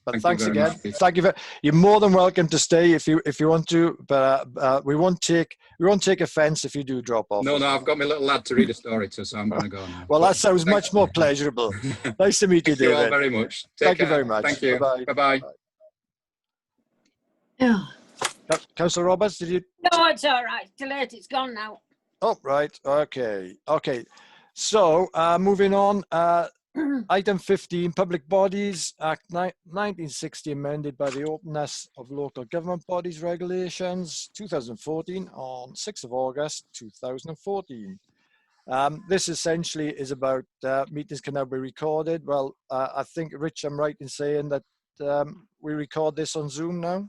But Thank thanks you very again. much. Thank you. You're more than welcome to stay if you want to. But we won't take offence if you do drop off. No, I've got my little lad to read a story to, so I'm going to go now. Well, that sounds much more pleasurable. Nice to meet you, Thank you all David. very much. Thank you very much. Thank you. Bye-bye. Bye-bye. Oh. Councillor Roberts, did you? No, it's all right. Too late. It's gone now. Oh, right. Okay. So, moving on. Item 15, Public Bodies Act 1960, amended by the Openness of Local Government Bodies Regulations 2014 on 6th of August 2014. This essentially is about meetings can now be recorded. Well, I think, Rich, I'm right in saying that we record this on Zoom now?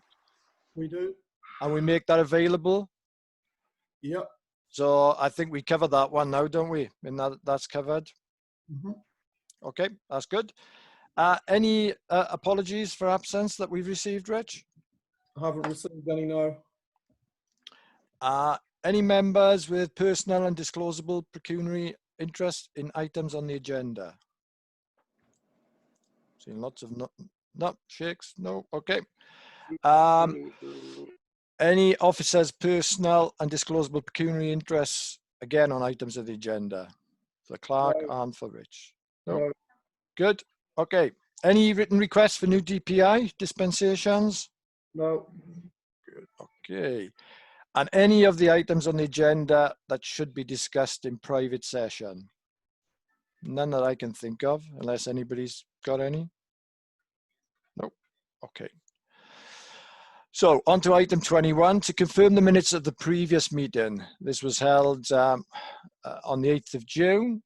We do. And we make that available? Yep. So I think we covered that one now, don't we? And that's covered. Mm-hmm. Okay, that's good. Any apologies for absence that we've received, Rich? I haven't received any, no. Any members with personal and disclosable pecuniary interest in items on the agenda? Seeing lots of no shakes, no, okay. Any officers' personal and disclosable pecuniary interests, again, on items of the agenda? For Clark and for Rich? No. Good, okay. Any written requests for new DPI dispensations? No. Good, okay. And any of the items on the agenda that should be discussed in private session? None that I can think of, unless anybody's got any. Nope, okay. So on to item 21, to confirm the minutes of the previous meeting. This was held on the 8th of June.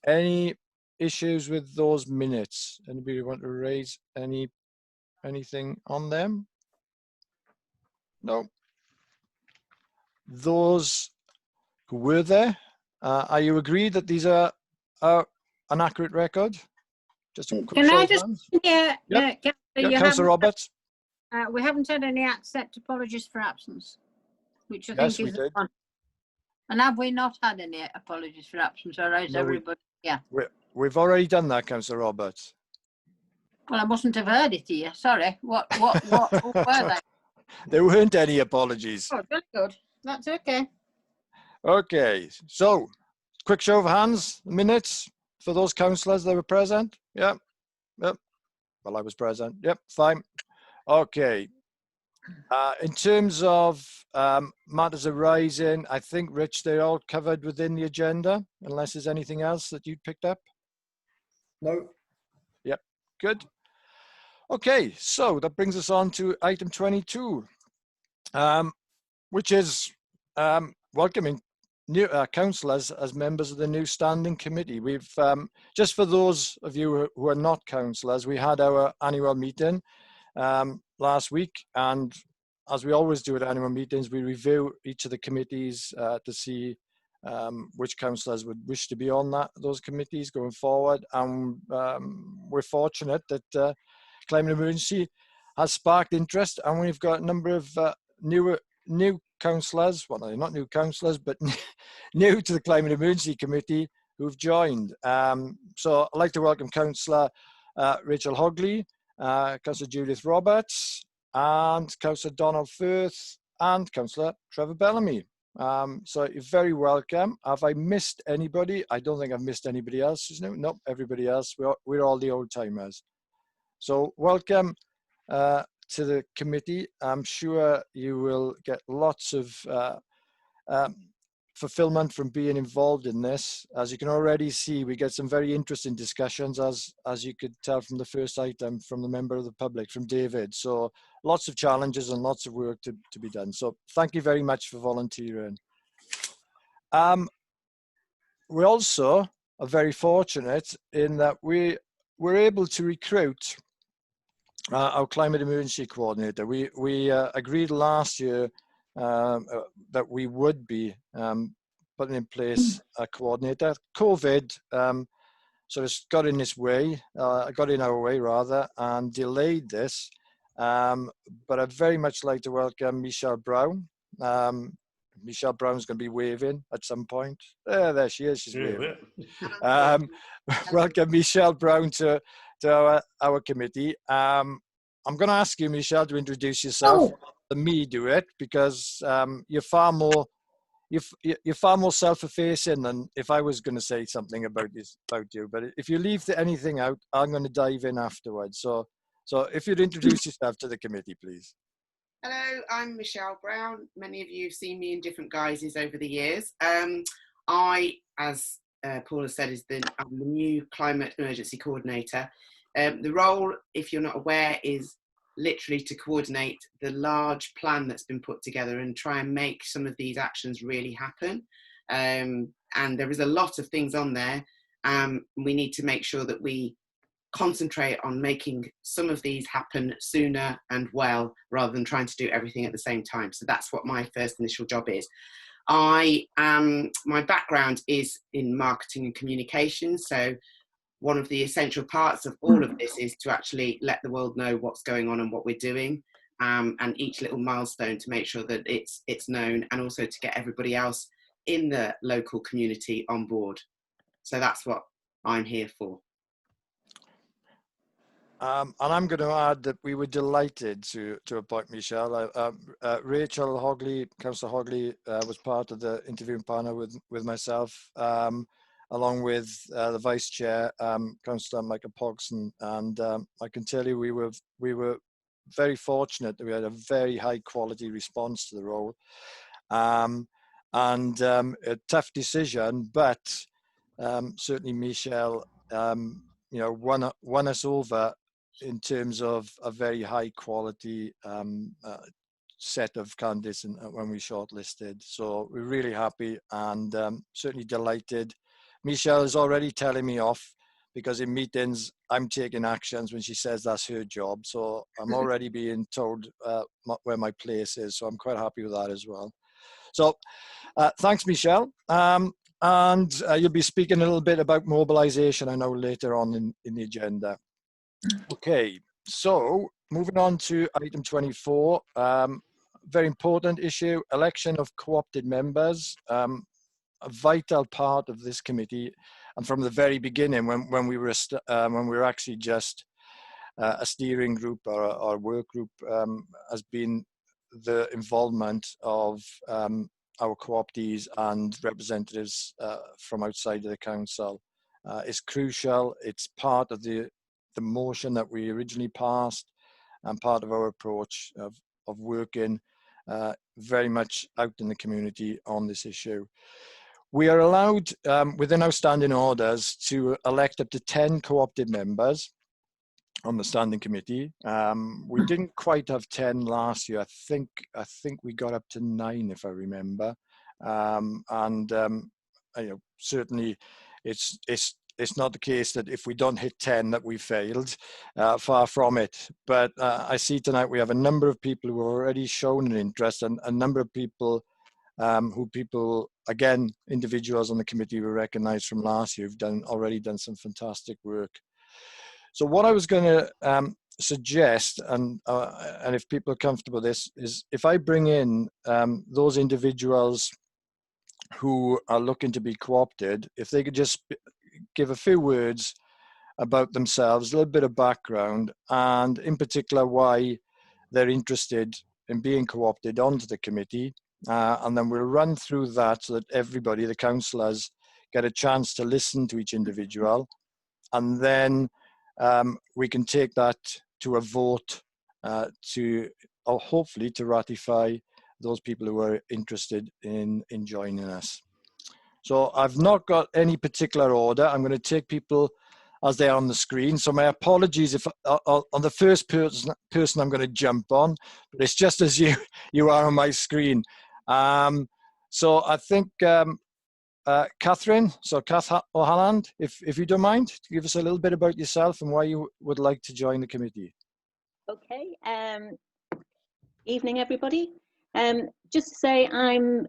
Any issues with those minutes? Anybody want to raise anything on them? No. Those who were there, are you agreed that these are an accurate record? Just a quick Can I show just, of hands. yeah, Councillor Roberts? we haven't had any accept apologies for absence, which I Yes, think we is did. one. And have we not had any apologies for absence, or is No, everybody? Yeah. We've already done that, Councillor Roberts. Well, I mustn't have heard it here. Sorry. What were they? There weren't any apologies. Oh, very good. That's okay. Okay, so quick show of hands, minutes for those councillors that were present. Yep. Well, I was present. Yep, fine. Okay. In terms of matters arising, I think, Rich, they're all covered within the agenda, unless there's anything else that you picked up. No. Yep, good. Okay, so that brings us on to item 22, which is welcoming new councillors as members of the new standing committee. We've just for those of you who are not councillors, we had our annual meeting last week, and as we always do at annual meetings, we review each of the committees to see which councillors would wish to be on those committees going forward. And we're fortunate that climate emergency has sparked interest, and we've got a number of new councillors, well, they're not new councillors, but new to the Climate Emergency Committee who've joined. So I'd like to welcome Councillor Rachel Hogley, Councillor Judith Roberts, and Councillor Donald Firth, and Councillor Trevor Bellamy. So you're very welcome. Have I missed anybody? I don't think I've missed anybody else, isn't it? Nope, everybody else. We're all the old timers. So welcome to the committee. I'm sure you will get lots of fulfillment from being involved in this. As you can already see, we get some very interesting discussions, as you could tell from the first item from the member of the public, from David. So lots of challenges and lots of work to be done. So thank you very much for volunteering. We also are very fortunate in that we were able to recruit our climate emergency coordinator. We agreed last year that we would be putting in place a coordinator. COVID sort of got in this way, got in our way rather, and delayed this. But I'd very much like to welcome Michelle Brown. Michelle Brown's going to be waving at some point. There she is, she's waving. Welcome Michelle Brown to to our committee. I'm going to ask you, Michelle, to introduce yourself. Let me do it, because you're far more self-effacing than if I was going to say something about you. But if you leave anything out, I'm going to dive in afterwards. So if you'd introduce yourself to the committee, please. Hello, I'm Michelle Brown. Many of you have seen me in different guises over the years. I, as Paul has said, I'm the new Climate Emergency Coordinator. The role, if you're not aware, is literally to coordinate the large plan that's been put together and try and make some of these actions really happen. And there is a lot of things on there. We need to make sure that we concentrate on making some of these happen sooner and well, rather than trying to do everything at the same time. So that's what my first initial job is. My background is in marketing and communications. So one of the essential parts of all of this is to actually let the world know what's going on and what we're doing, and each little milestone to make sure that it's known, and also to get everybody else in the local community on board. So that's what I'm here for. And I'm going to add that we were delighted to appoint Michelle. Rachel Hogley, Councillor Hogley, was part of the interviewing panel with myself, along with the Vice Chair, Councillor Michael Pogson. And I can tell you we were very fortunate that we had a very high quality response to the role. A tough decision, but certainly Michelle, won us over in terms of a very high quality set of candidates when we shortlisted. So we're really happy and certainly delighted. Michelle is already telling me off, because in meetings I'm taking actions when she says that's her job. So I'm already being told where my place is. So I'm quite happy with that as well. So thanks, Michelle. And you'll be speaking a little bit about mobilisation, I know, later on in the agenda. Okay, so moving on to item 24, very important issue, election of co-opted members, a vital part of this committee. And from the very beginning, when we were actually just a steering group or a work group, has been the involvement of our co-optees and representatives from outside of the council is crucial. It's part of the motion that we originally passed, and part of our approach of working very much out in the community on this issue. We are allowed within our standing orders to elect up to 10 co-opted members on the standing committee. We didn't quite have 10 last year. I think we got up to 9, if I remember. Certainly it's not the case that if we don't hit 10 that we failed, far from it. But I see tonight we have a number of people who have already shown an interest, and a number of people again, individuals on the committee were recognised from last year who've already done some fantastic work. So what I was going to suggest, and if people are comfortable with this, is if I bring in those individuals who are looking to be co-opted, if they could just give a few words about themselves, a little bit of background, and in particular why they're interested in being co-opted onto the committee. And then we'll run through that so that everybody, the councillors, get a chance to listen to each individual. And then we can take that to a vote or hopefully to ratify those people who are interested in joining us. So I've not got any particular order. I'm going to take people as they are on the screen. So my apologies if on the first person I'm going to jump on, but it's just as you are on my screen. So I think Catherine, so Kath O'Halland, if you don't mind, give us a little bit about yourself and why you would like to join the committee. Okay. Evening, everybody. Just to say, I'm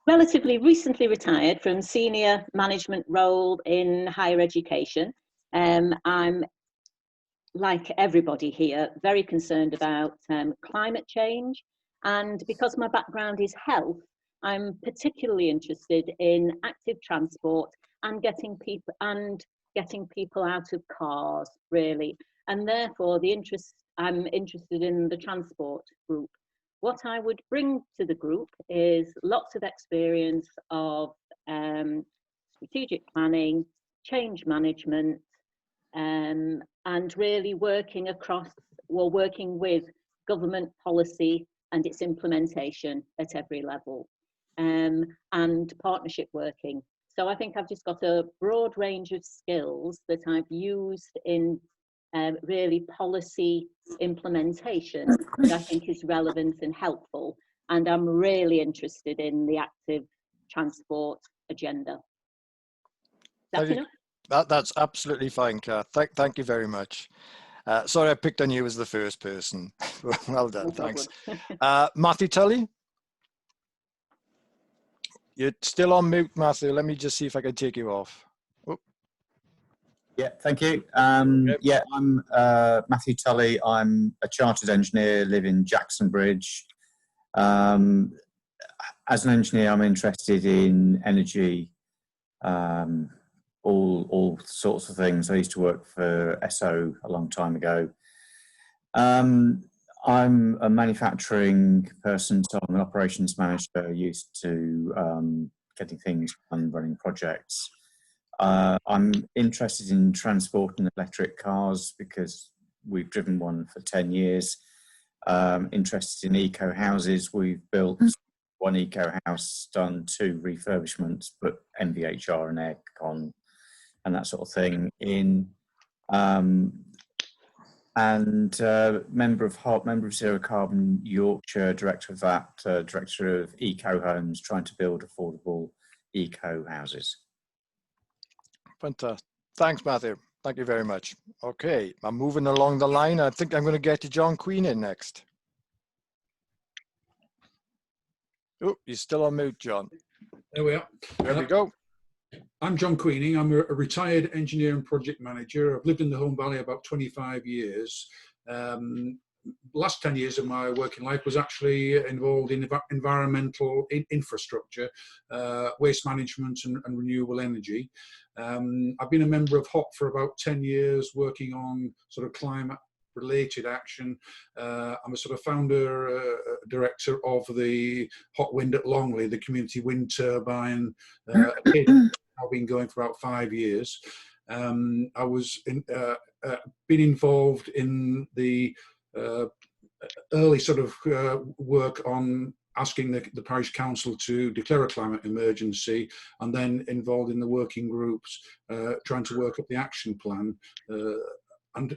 relatively recently retired from senior management role in higher education. I'm, like everybody here, very concerned about climate change. And because my background is health, I'm particularly interested in active transport and getting people and getting people out of cars, really. And therefore, I'm interested in the transport group. What I would bring to the group is lots of experience of strategic planning, change management, and really working with government policy and its implementation at every level, and partnership working. So I think I've just got a broad range of skills that I've used in really policy implementation that I think is relevant and helpful. And I'm really interested in the active transport agenda. That's enough? That's absolutely fine, Kath. Thank you very much. Sorry, I picked on you as the first person. Well done, No thanks. problem. Matthew Tully? You're still on mute, Matthew. Let me just see if I can take you off. Oh. Yeah, thank you. Yeah, I'm Matthew Tully. I'm a chartered engineer, live in Jacksonbridge. As an engineer, I'm interested in energy, all sorts of things. I used to work for SO a long time ago. I'm a manufacturing person, so I'm an operations manager, used to getting things done, running projects. I'm interested in transporting electric cars because we've driven one for 10 years. Interested in eco houses. We've built one eco house, done 2 refurbishments, put MVHR and aircon and that sort of thing in. And member of HOT, member of Zero Carbon Yorkshire, director of that, director of Eco Homes, trying to build affordable eco houses. Fantastic. Thanks, Matthew. Thank you very much. Okay, I'm moving along the line. I think I'm going to get to John Queen in next. Oh, you're still on mute, John. There we are. There we go. I'm John Queening. I'm a retired engineer and project manager. I've lived in the Home Valley about 25 years. Last 10 years of my working life was actually involved in environmental infrastructure, waste management and renewable energy. I've been a member of HOT for about 10 years, working on sort of climate related action. I'm a sort of founder, director of the Hot Wind at Longley, the community wind turbine. I've been going for about 5 years. I was been involved in the early sort of work on asking the parish council to declare a climate emergency, and then involved in the working groups trying to work up the action plan. And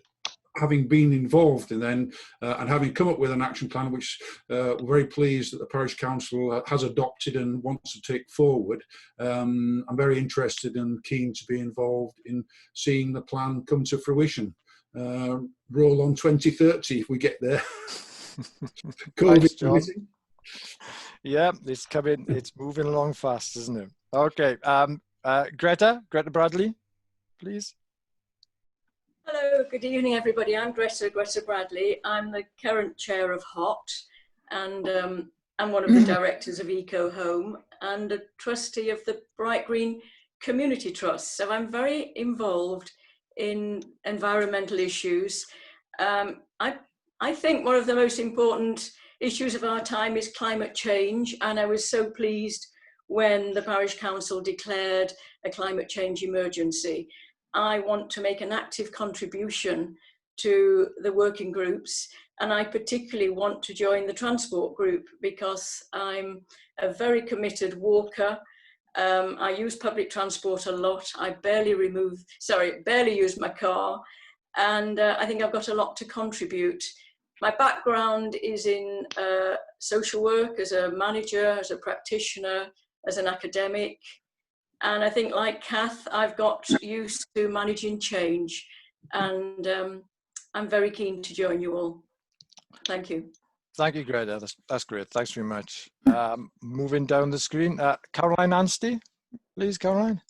having been involved in then and having come up with an action plan, which we're very pleased that the parish council has adopted and wants to take forward, I'm very interested and keen to be involved in seeing the plan come to fruition. Roll on 2030 if we get there. Thanks, John. Yeah, it's coming. It's moving along fast, isn't it? Okay, Greta Bradley, please. Hello, good evening, everybody. I'm Greta Bradley. I'm the current chair of HOT, and I'm one of the directors of Eco Home and a trustee of the Bright Green Community Trust. So I'm very involved in environmental issues. I think one of the most important issues of our time is climate change, and I was so pleased when the parish council declared a climate change emergency. I want to make an active contribution to the working groups, and I particularly want to join the transport group because I'm a very committed walker. I use public transport a lot. I barely use my car, and I think I've got a lot to contribute. My background is in social work, as a manager, as a practitioner, as an academic. And I think, like Kath, I've got used to managing change, and I'm very keen to join you all. Thank you. Thank you, Greta. That's great. Thanks very much. Moving down the screen, Caroline Anstey, please, Caroline.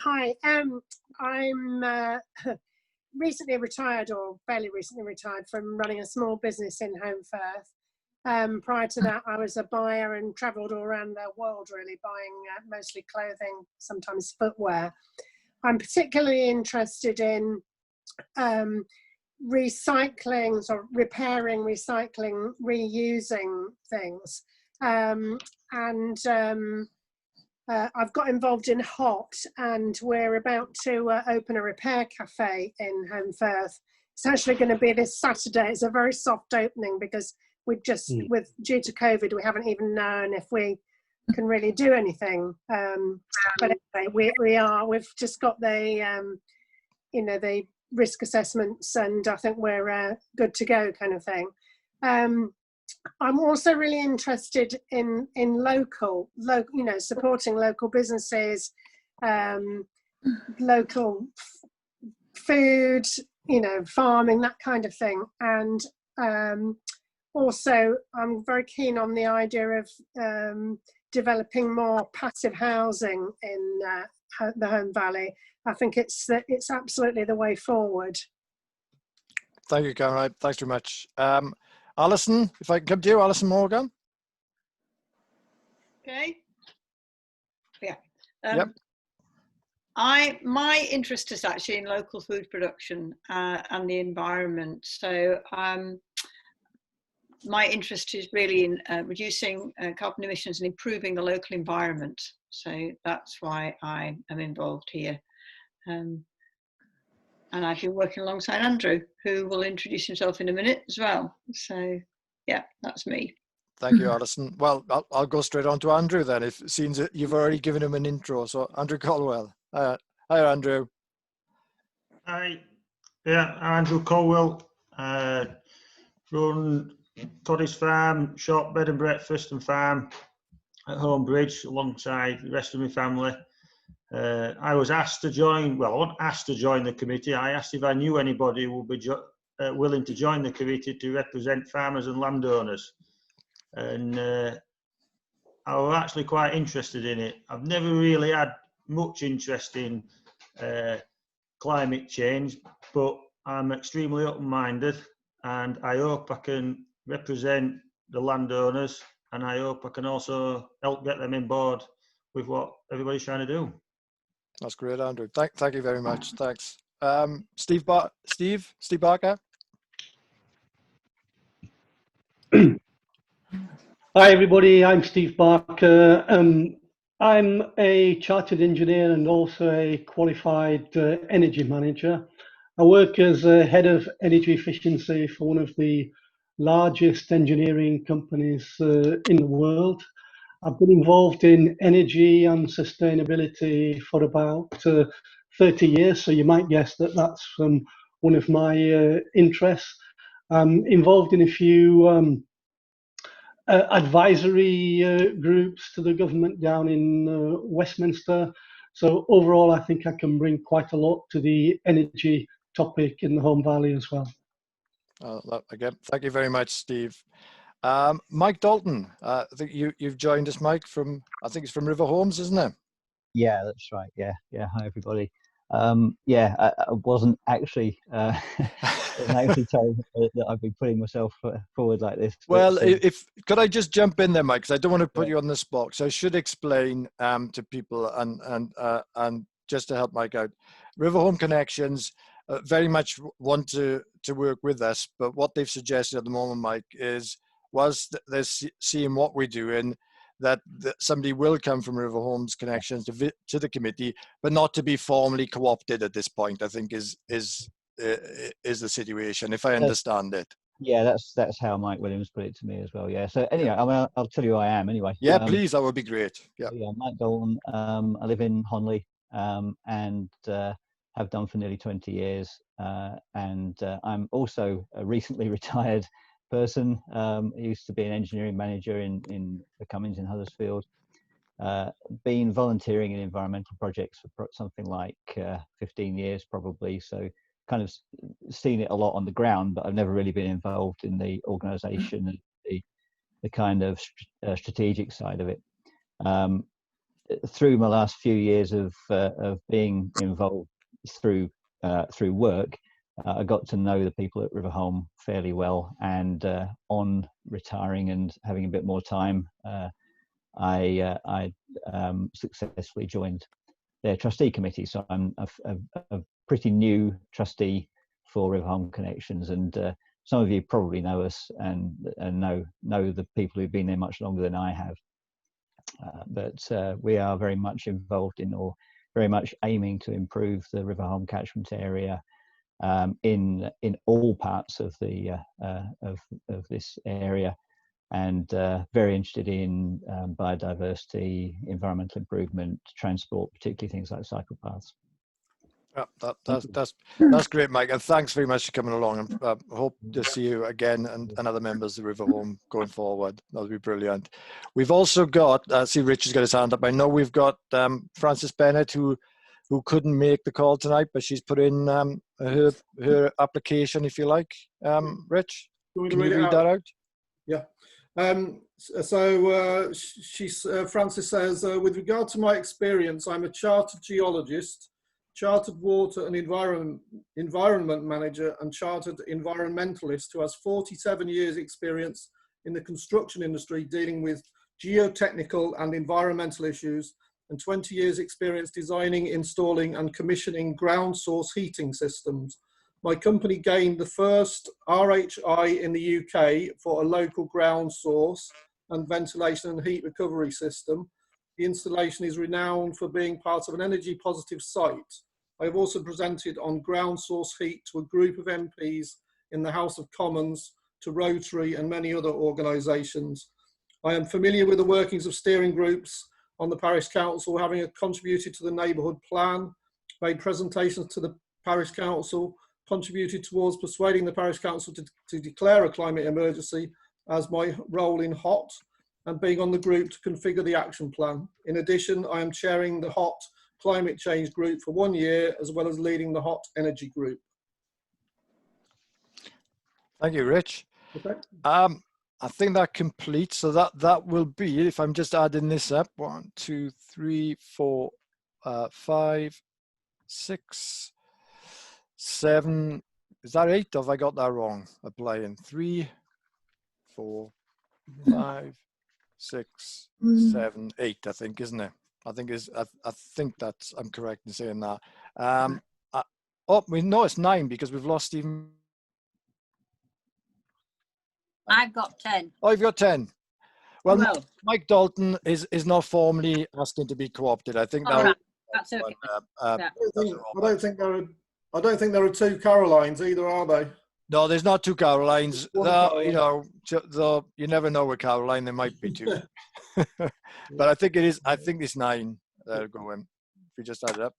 Hi, I'm recently retired, or fairly recently retired, from running a small business in Home Firth. Prior to that, I was a buyer and travelled all around the world, really, buying mostly clothing, sometimes footwear. I'm particularly interested in recycling, so repairing, recycling, reusing things. I've got involved in HOT, and we're about to open a repair cafe in Home Firth. It's actually going to be this Saturday. It's a very soft opening because we've just, due to COVID, we haven't even known if we can really do anything. But anyway, we've just got the, the risk assessments, and I think we're good to go, kind of thing. I'm also really interested in local, supporting local businesses, local food, farming, that kind of thing. And also, I'm very keen on the idea of developing more passive housing in the Home Valley. I think it's absolutely the way forward. Thank you, Caroline. Thanks very much. Alison, if I can come to you, Alison Morgan. Okay. Yeah. Yep. My interest is actually in local food production and the environment. So my interest is really in reducing carbon emissions and improving the local environment. So that's why I am involved here. And I've been working alongside Andrew, who will introduce himself in a minute as well. So, yeah, that's me. Thank you, Alison. Well, I'll go straight on to Andrew then, if it seems that you've already given him an intro. So, Andrew Colwell. Hi, Andrew. Hi. Yeah, I'm Andrew Colwell. Run Toddy's Farm, shop, bed and breakfast and farm at Homebridge alongside the rest of my family. I was asked to join, well, I wasn't asked to join the committee. I asked if I knew anybody who would be willing to join the committee to represent farmers and landowners. And I was actually quite interested in it. I've never really had much interest in climate change, but I'm extremely open-minded, and I hope I can represent the landowners, and I hope I can also help get them on board with what everybody's trying to do. That's great, Andrew. Thank you very much. Thanks. Steve Barker. Hi everybody, I'm Steve Barker. I'm a chartered engineer and also a qualified energy manager. I work as a head of energy efficiency for one of the largest engineering companies in the world. I've been involved in energy and sustainability for about 30 years, so you might guess that that's one of my interests. I'm involved in a few advisory groups to the government down in Westminster. So overall, I think I can bring quite a lot to the energy topic in the Home Valley as well. Again, thank you very much, Steve. Mike Dalton, I think you've joined us, Mike, from, I think it's from River Homes, isn't it? Yeah, that's right. Yeah. Hi, everybody. Yeah, I wasn't actually told that I've been putting myself forward like this. Well, could I just jump in there, Mike? Because I don't want to put you on the spot. So I should explain to people and just to help Mike out. River Home Connections very much want to work with us, but what they've suggested at the moment, Mike, is whilst they're seeing what we're doing, that somebody will come from River Homes Connections to the committee, but not to be formally co-opted at this point, I think is the situation, if I understand it. Yeah, that's how Mike Williams put it to me as well. Yeah. So anyway, I'll tell you who I am anyway. Yeah, please, that would be great. Yeah. Yeah, Mike Dalton. I live in Honley and have done for nearly 20 years. And I'm also a recently retired person. I used to be an engineering manager in the Cummins in Huddersfield. Been volunteering in environmental projects for something like 15 years probably. So kind of seen it a lot on the ground, but I've never really been involved in the organisation and the kind of strategic side of it. Through my last few years of being involved through work, I got to know the people at River Home fairly well, and on retiring and having a bit more time, I successfully joined their trustee committee. So I'm a pretty new trustee for River Home Connections, and some of you probably know us and know the people who've been there much longer than I have. But we are very much involved in, or very much aiming to improve the River Home catchment area in all parts of the of this area, and very interested in biodiversity, environmental improvement, transport, particularly things like cycle paths. Yeah, that's great, Mike, and thanks very much for coming along. And hope to see you again and other members of River Home going forward. That'll be brilliant. We've also got, see Richard's got his hand up. I know we've got Frances Bennett who couldn't make the call tonight, but she's put in her application, if you like. Rich, can you read that out? Yeah. Frances says, with regard to my experience, I'm a chartered geologist, chartered water and environment manager, and chartered environmentalist who has 47 years experience in the construction industry dealing with geotechnical and environmental issues, and 20 years experience designing, installing and commissioning ground source heating systems. My company gained the first RHI in the UK for a local ground source and ventilation and heat recovery system. The installation is renowned for being part of an energy positive site. I have also presented on ground source heat to a group of MPs in the House of Commons, to Rotary and many other organisations. I am familiar with the workings of steering groups on the Parish Council, having contributed to the neighbourhood plan, made presentations to the Parish Council, contributed towards persuading the Parish Council to declare a climate emergency as my role in HOT, and being on the group to configure the action plan. In addition, I am chairing the HOT Climate Change Group for 1 year, as well as leading the HOT Energy Group. Thank you, Rich. Okay. I think that completes, so that will be, if I'm just adding this up, 1, 2, 3, 4, 5, 6, 7, is that 8, or have I got that wrong? Applying 3, 4, 5, 6, 7, 8, I think, isn't it? I think that's, I'm correct in saying that. Oh, we know it's 9 because we've lost Stephen. I've got 10. Oh, you've got 10. Well, No. Mike Dalton is not formally asking to be co-opted. I think that. Right. That's okay. I don't think there are 2 Carolines either, are they? No, there's not 2 Carolines. One You know, you never know with Caroline. There might be 2, but I think it is. I think it's 9 that are going. If we just add it up,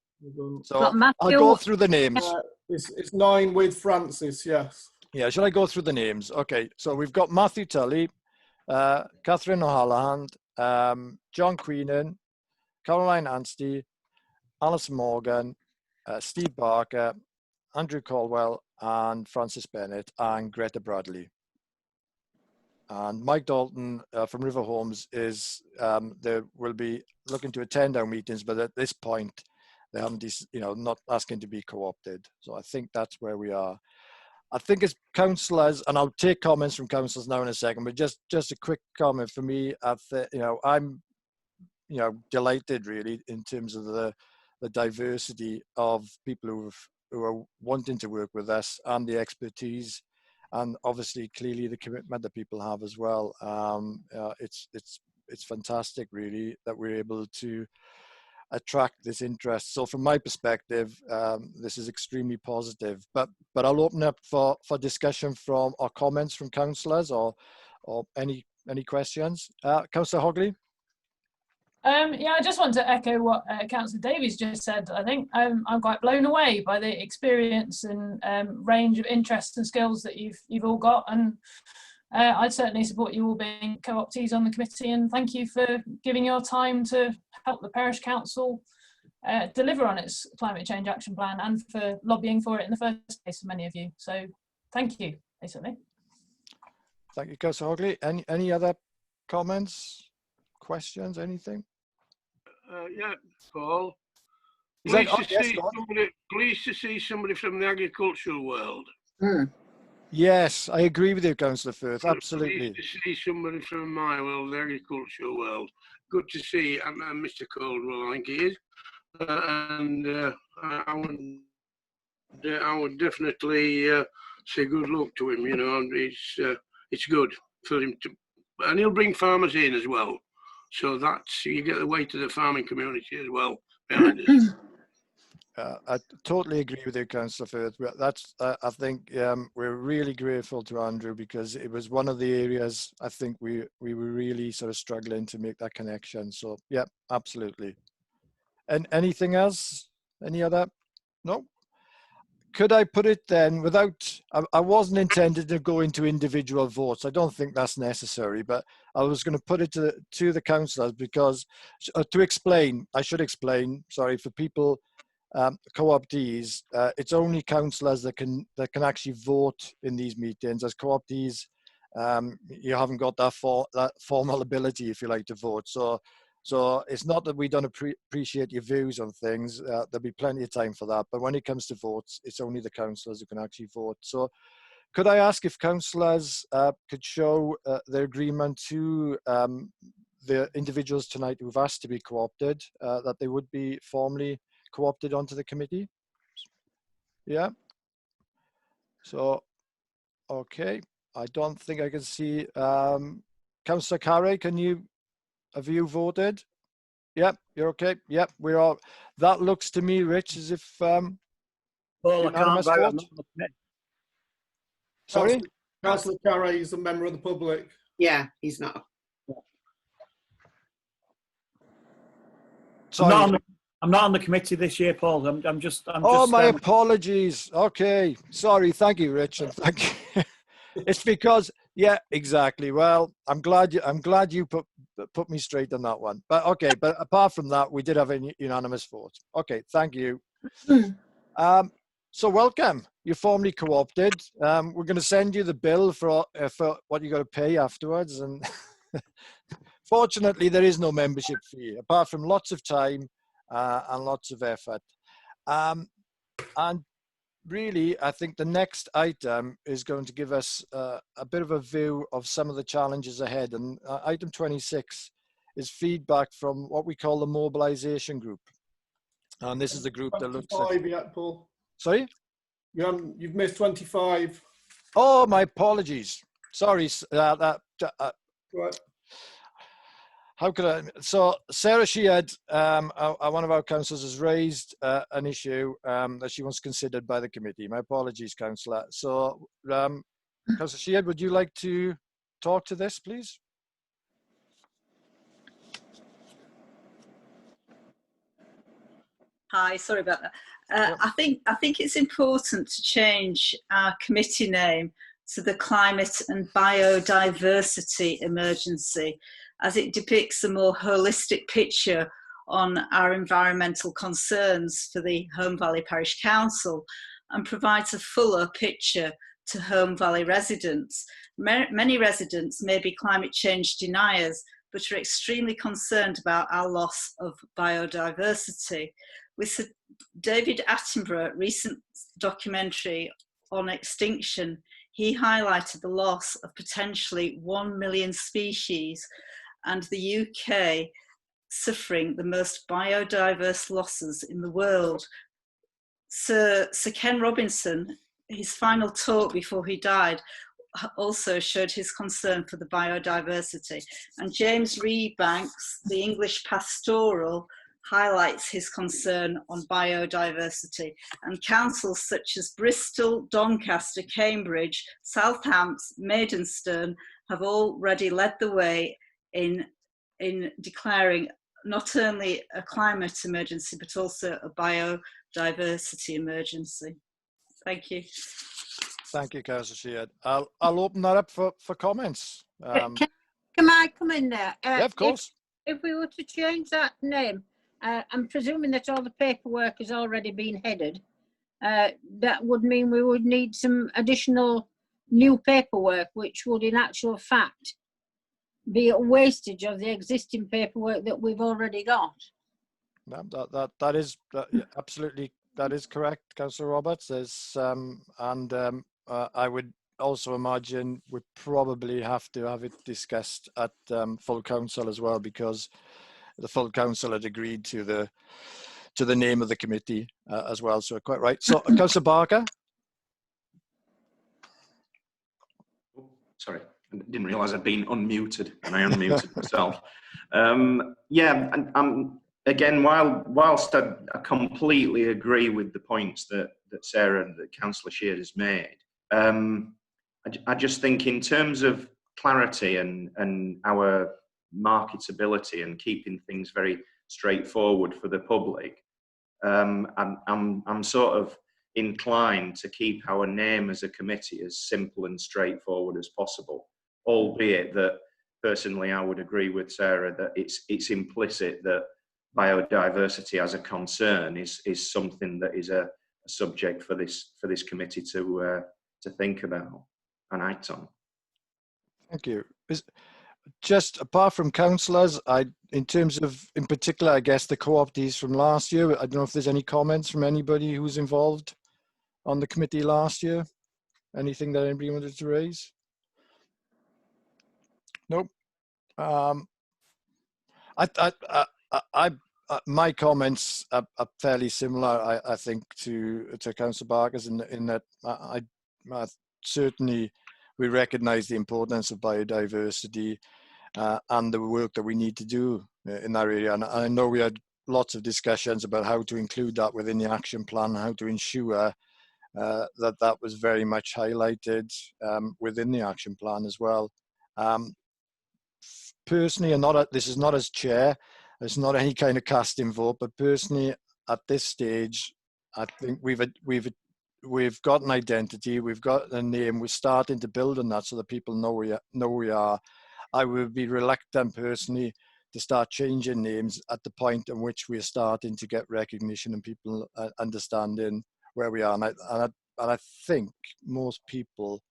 so I'll go through the names. It's 9 with Francis. Yes. Yeah. Shall I go through the names? Okay. So we've got Matthew Tully, Catherine O'Halloran, John Queenan, Caroline Anstey, Alice Morgan, Steve Barker, Andrew Caldwell, and Frances Bennett, and Greta Bradley. And Mike Dalton from River Homes is, they will be looking to attend our meetings, but at this point, they haven't, not asking to be co-opted. So I think that's where we are. I think as councillors, and I'll take comments from councillors now in a second, but just a quick comment for me. I'm, delighted really in terms of the diversity of people who are wanting to work with us, and the expertise, and obviously clearly the commitment that people have as well. It's fantastic really that we're able to attract this interest. So from my perspective, this is extremely positive, but I'll open up for discussion from or comments from councillors or any questions. Councillor Hogley. Yeah, I just want to echo what Councillor Davies just said. I think I'm quite blown away by the experience and range of interests and skills that you've all got, and I'd certainly support you all being co-optees on the committee, and thank you for giving your time to help the Parish Council deliver on its climate change action plan, and for lobbying for it in the first place for many of you. So thank you, basically. Thank you, Councillor Hogley. Any other comments, questions, anything? Yeah, Paul. Pleased to see somebody from the agricultural world. Yes, I agree with you, Councillor Firth. Absolutely. Pleased to see somebody from my world, the agricultural world. Good to see, and Mr. Caldwell, I think he is. and I would definitely say good luck to him. You know, and it's good for him to, and he'll bring farmers in as well. So that's, you get the weight of the farming community as well behind us. I totally agree with you, Councillor Firth. That's, I think we're really grateful to Andrew, because it was one of the areas I think we were really sort of struggling to make that connection. So yeah, absolutely. And anything else? Any other? No? Could I put it then without, I wasn't intended to go into individual votes. I don't think that's necessary, but I was going to put it to the councillors, because to explain, I should explain, sorry, for people, co-optees, it's only councillors that can actually vote in these meetings. As co-optees, you haven't got that formal ability, if you like, to vote. So it's not that we don't appreciate your views on things. There'll be plenty of time for that. But when it comes to votes, it's only the councillors who can actually vote. So could I ask if councillors could show their agreement to the individuals tonight who've asked to be co-opted, that they would be formally co-opted onto the committee? Yeah. So, okay. I don't think I can see. Councillor Carey, have you voted? Yep, you're okay. Yep, we're all. That looks to me, Rich, as if well, I can't vote. I'm not on the committee. Sorry? Councillor Carey is a member of the public. Yeah, he's not. Sorry. I'm not on the committee this year, Paul. I'm just. My apologies. Okay, sorry. Thank you, Rich, and thank you. It's because, yeah, exactly. Well, I'm glad you put me straight on that one. But okay, but apart from that, we did have a unanimous vote. Okay, thank you. So welcome. You're formally co-opted. We're going to send you the bill for what you got to pay afterwards, and fortunately, there is no membership fee apart from lots of time and lots of effort. And really, I think the next item is going to give us a bit of a view of some of the challenges ahead. And item 26 is feedback from what we call the mobilisation group. And this is the group that looks at... Yet, Paul. Sorry? You've missed 25. Oh, my apologies. Sorry. Right. How could I? So Sarah Sheehan, one of our councillors, has raised an issue that she wants considered by the committee. My apologies, councillor. So, Councillor Sheehan, would you like to talk to this, please? Hi, sorry about that. I think it's important to change our committee name to the Climate and Biodiversity Emergency, as it depicts a more holistic picture on our environmental concerns for the Home Valley Parish Council and provides a fuller picture to Home Valley residents. Many residents may be climate change deniers, but are extremely concerned about our loss of biodiversity. With Sir David Attenborough's recent documentary on extinction, he highlighted the loss of potentially 1 million species and the UK suffering the most biodiverse losses in the world. Sir Ken Robinson, his final talk before he died, also showed his concern for the biodiversity. And James Reedbanks, the English pastoral, highlights his concern on biodiversity. And councils such as Bristol, Doncaster, Cambridge, Southampton, Maidstone have already led the way in declaring not only a climate emergency, but also a biodiversity emergency. Thank you. Thank you, Councillor Sheehan. I'll open that up for comments. Can I come in there? Yeah, of course. If we were to change that name, I'm presuming that all the paperwork has already been headed. That would mean we would need some additional new paperwork, which would in actual fact be a wastage of the existing paperwork that we've already got. No, that is absolutely, that is correct, Councillor Roberts. There's I would also imagine we probably have to have it discussed at full council as well, because the full council had agreed to to the name of the committee as well. So quite right. So Councillor Barker. Sorry, I didn't realise I'd been unmuted, and I unmuted myself. Yeah, and again, whilst I completely agree with the points that Sarah and that Councillor Sheard has made, I just think in terms of clarity and our marketability and keeping things very straightforward for the public, I'm sort of inclined to keep our name as a committee as simple and straightforward as possible, albeit that personally I would agree with Sarah that it's implicit that biodiversity as a concern is something that is a subject for this committee to think about and act on. Thank you. Just apart from councillors, in terms of, in particular, I guess the co-optees from last year, I don't know if there's any comments from anybody who's involved on the committee last year. Anything that anybody wanted to raise? Nope. My comments are fairly similar, I think, to Councillor Barker's in that I certainly we recognise the importance of biodiversity and the work that we need to do in that area. And I know we had lots of discussions about how to include that within the action plan, how to ensure that was very much highlighted within the action plan as well. Personally, and this is not as chair, it's not any kind of casting vote, but personally, at this stage, I think we've got an identity, we've got a name, we're starting to build on that so that people know we are. I would be reluctant personally to start changing names at the point in which we're starting to get recognition and people understanding where we are. And I think most people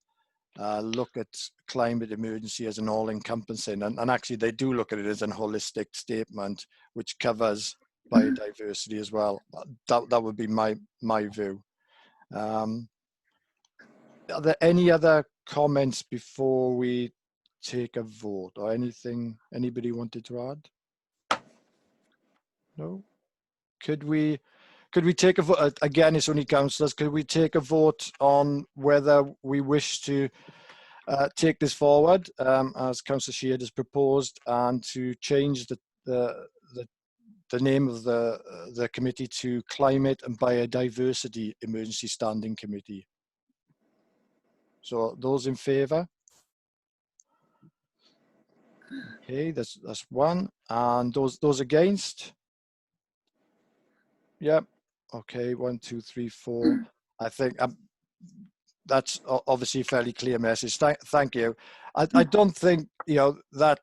look at climate emergency as an all-encompassing, and actually they do look at it as a holistic statement which covers biodiversity as well. That would be my view. Are there any other comments before we take a vote, or anything anybody wanted to add? No? Could we take a vote? Again, it's only councillors. Could we take a vote on whether we wish to take this forward as Councillor Sheard has proposed, and to change the name of the committee to Climate and Biodiversity Emergency Standing Committee? So those in favour? Okay, that's one. And those against? Yep. Okay, 1, 2, 3, 4. I think that's obviously a fairly clear message. Thank you. I don't think that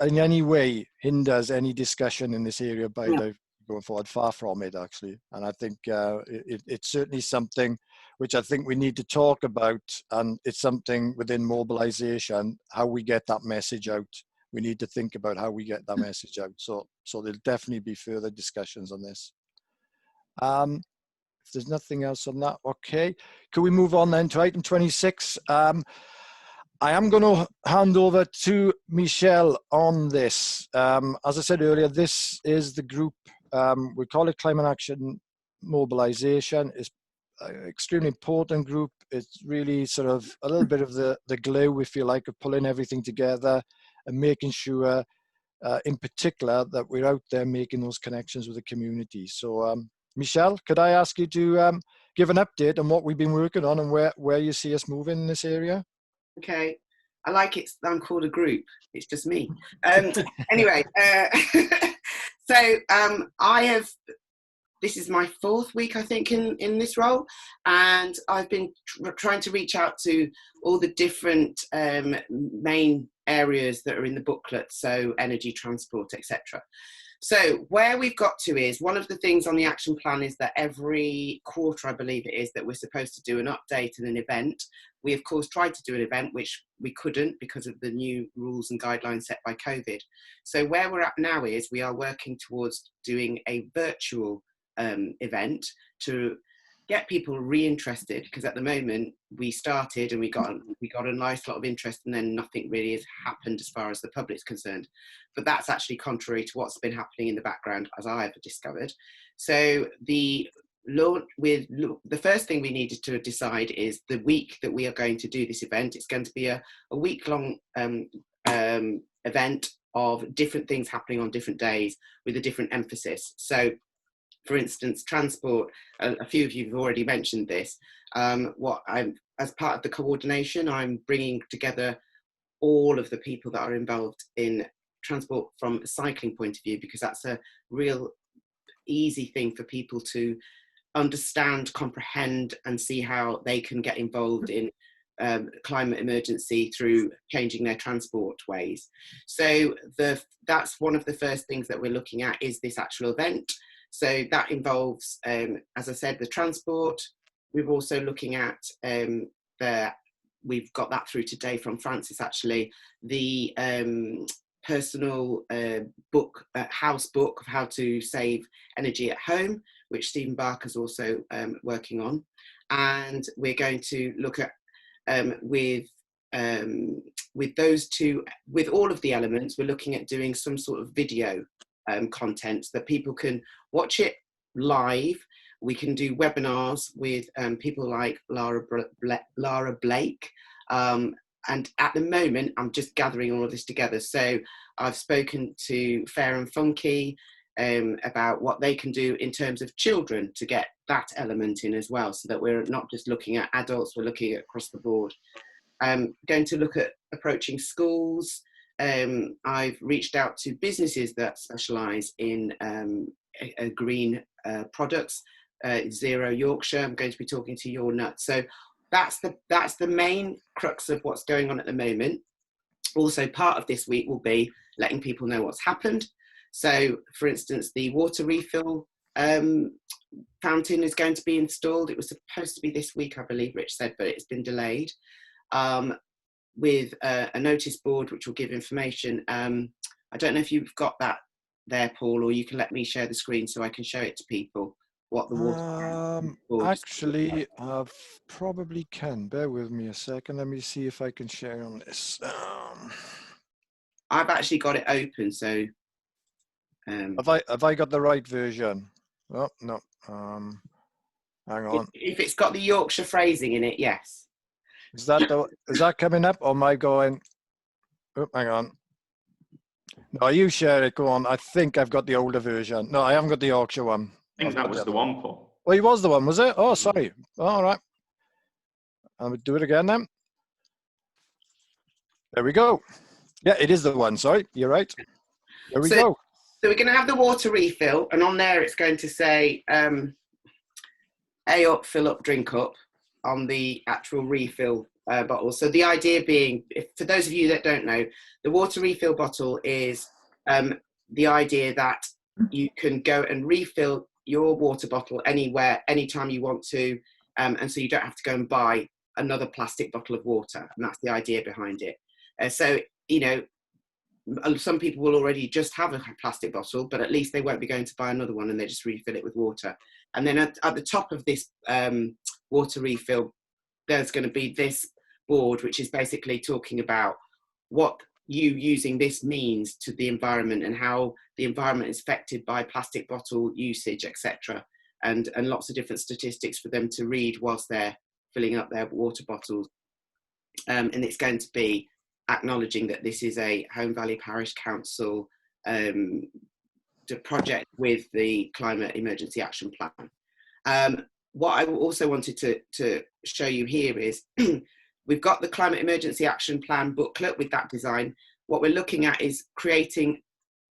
in any way hinders any discussion in this area by going forward. Far from it, actually. And I think it's certainly something which I think we need to talk about, and it's something within mobilisation, how we get that message out. We need to think about how we get that message out. So there'll definitely be further discussions on this. If there's nothing else on that, okay. Can we move on then to item 26? I am going to hand over to Michelle on this. As I said earlier, this is the group, we call it Climate Action Mobilisation. It's an extremely important group. It's really sort of a little bit of the glue, we feel like, of pulling everything together and making sure, in particular, that we're out there making those connections with the community. So, Michelle, could I ask you to give an update on what we've been working on and where you see us moving in this area? Okay, I like it. I'm called a group. It's just me. Anyway, so this is my 4th week, I think, in this role, and I've been trying to reach out to all the different main areas that are in the booklet, so energy, transport, etc. So where we've got to is, one of the things on the action plan is that every quarter, I believe it is, that we're supposed to do an update and an event. We, of course, tried to do an event, which we couldn't because of the new rules and guidelines set by COVID. So where we're at now is we are working towards doing a virtual event to get people reinterested, because at the moment we started and we got a nice lot of interest, and then nothing really has happened as far as the public's concerned. But that's actually contrary to what's been happening in the background, as I have discovered. So the first thing we needed to decide is the week that we are going to do this event. It's going to be a week-long event of different things happening on different days with a different emphasis. So, for instance, transport, a few of you have already mentioned this. As part of the coordination, I'm bringing together all of the people that are involved in transport from a cycling point of view, because that's a real easy thing for people to understand, comprehend, and see how they can get involved in climate emergency through changing their transport ways. So that's one of the first things that we're looking at, is this actual event. So that involves, as I said, the transport. We're also looking at we've got that through today from Francis, actually, the personal house book of how to save energy at home, which Stephen Barker's also working on. And we're going to look at with those two, with all of the elements, we're looking at doing some sort of video content that people can watch it live. We can do webinars with people like Lara Blake. And at the moment, I'm just gathering all of this together. So I've spoken to Fair and Funky about what they can do in terms of children to get that element in as well, so that we're not just looking at adults, we're looking at across the board. I'm going to look at approaching schools. I've reached out to businesses that specialise in green products. Zero Yorkshire, I'm going to be talking to Your Nut. So that's the main crux of what's going on at the moment. Also, part of this week will be letting people know what's happened. So, for instance, the water refill fountain is going to be installed. It was supposed to be this week, I believe Rich said, but it's been delayed. With a notice board which will give information. I don't know if you've got that there, Paul, or you can let me share the screen so I can show it to people. What the water actually, I probably can. Bear with me a second. Let me see if I can share on this. I've actually got it open, so have I got the right version? Oh no. Hang on. If it's got the Yorkshire phrasing in it, yes. Is that coming up, or am I going? Oh, hang on. No, you share it. Go on. I think I've got the older version. No, I haven't got the Yorkshire one. I think that was the one, Paul. Oh, he was the one, was it? Oh, sorry. All right. I'll do it again then. There we go. Yeah, it is the one. Sorry, you're right. There we go. So we're going to have the water refill, and on there it's going to say A up, fill up, drink up on the actual refill bottle. So the idea being, for those of you that don't know, the water refill bottle is the idea that you can go and refill your water bottle anywhere, anytime you want to, and so you don't have to go and buy another plastic bottle of water, and that's the idea behind it. So, you know, some people will already just have a plastic bottle, but at least they won't be going to buy another one, and they just refill it with water. And then at the top of this water refill, there's going to be this board, which is basically talking about what you using this means to the environment, and how the environment is affected by plastic bottle usage, etc. And lots of different statistics for them to read whilst they're filling up their water bottles. And it's going to be acknowledging that this is a Home Valley Parish Council project with the Climate Emergency Action Plan. What I also wanted to show you here is we've got the Climate Emergency Action Plan booklet with that design. What we're looking at is creating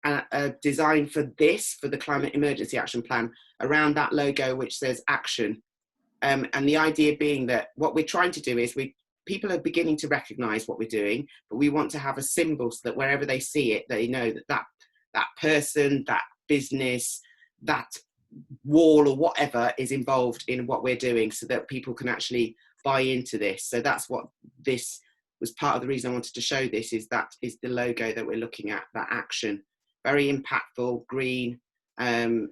a design for the Climate Emergency Action Plan around that logo which says action. And the idea being that what we're trying to do is people are beginning to recognise what we're doing, but we want to have a symbol so that wherever they see it, they know that person, that business, that wall or whatever is involved in what we're doing, so that people can actually buy into this. So that's what this was part of the reason I wanted to show this, is that is the logo that we're looking at, that action. Very impactful, green, and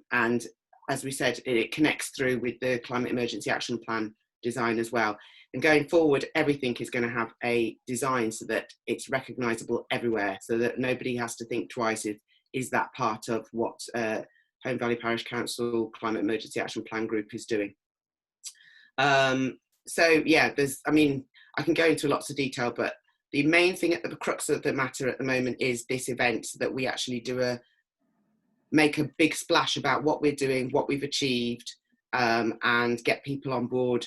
as we said, it connects through with the Climate Emergency Action Plan design as well. And going forward, everything is going to have a design so that it's recognisable everywhere, so that nobody has to think twice if is that part of what Home Valley Parish Council Climate Emergency Action Plan Group is doing. So yeah, I can go into lots of detail, but the main thing at the crux of the matter at the moment is this event, so that we actually make a big splash about what we're doing, what we've achieved, and get people on board,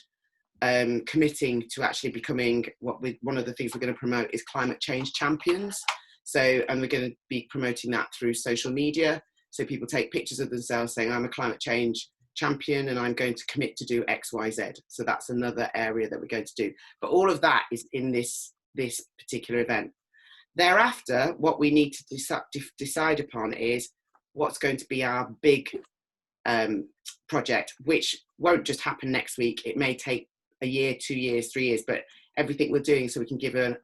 committing to actually becoming one of the things we're going to promote is climate change champions. So, and we're going to be promoting that through social media. So people take pictures of themselves saying, I'm a climate change champion and I'm going to commit to do X, Y, Z. So that's another area that we're going to do. But all of that is in this particular event. Thereafter, what we need to decide upon is what's going to be our big project, which won't just happen next week. It may take a year, 2 years, 3 years, but everything we're doing so we can give an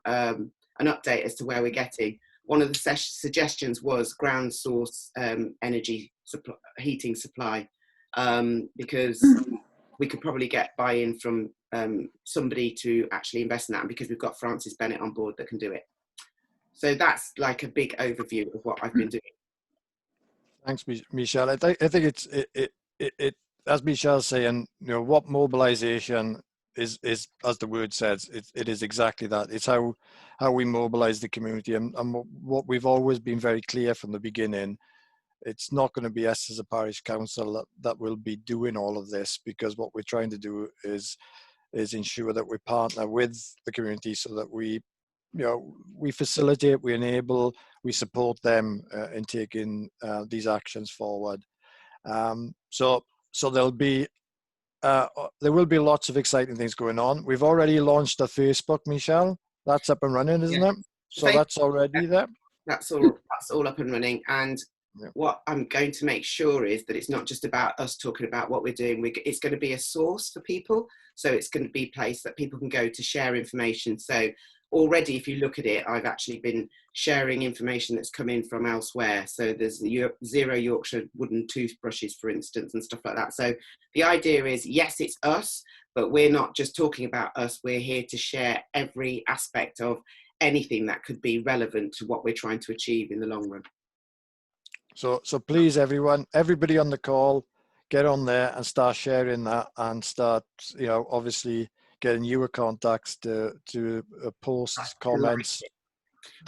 update as to where we're getting. One of the suggestions was ground source energy heating supply, because we could probably get buy-in from somebody to actually invest in that, and because we've got Francis Bennett on board that can do it. So that's like a big overview of what I've been doing. Thanks, Michelle. I think it's as Michelle's saying, what mobilisation is as the word says, it is exactly that. It's how we mobilise the community, and what we've always been very clear from the beginning. It's not going to be us as a parish council that will be doing all of this, because what we're trying to do is ensure that we partner with the community so that we facilitate, we enable, we support them in taking these actions forward. So there will be lots of exciting things going on. We've already launched a Facebook, Michelle. That's up and running, isn't it? So that's already there. That's all up and running. And what I'm going to make sure is that it's not just about us talking about what we're doing. It's going to be a source for people. So it's going to be a place that people can go to share information. So already, if you look at it, I've actually been sharing information that's come in from elsewhere. So there's the Zero Yorkshire wooden toothbrushes, for instance, and stuff like that. So the idea is, yes, it's us, but we're not just talking about us. We're here to share every aspect of anything that could be relevant to what we're trying to achieve in the long run. So please, everybody on the call, get on there and start sharing that, and start, obviously getting your contacts to post comments.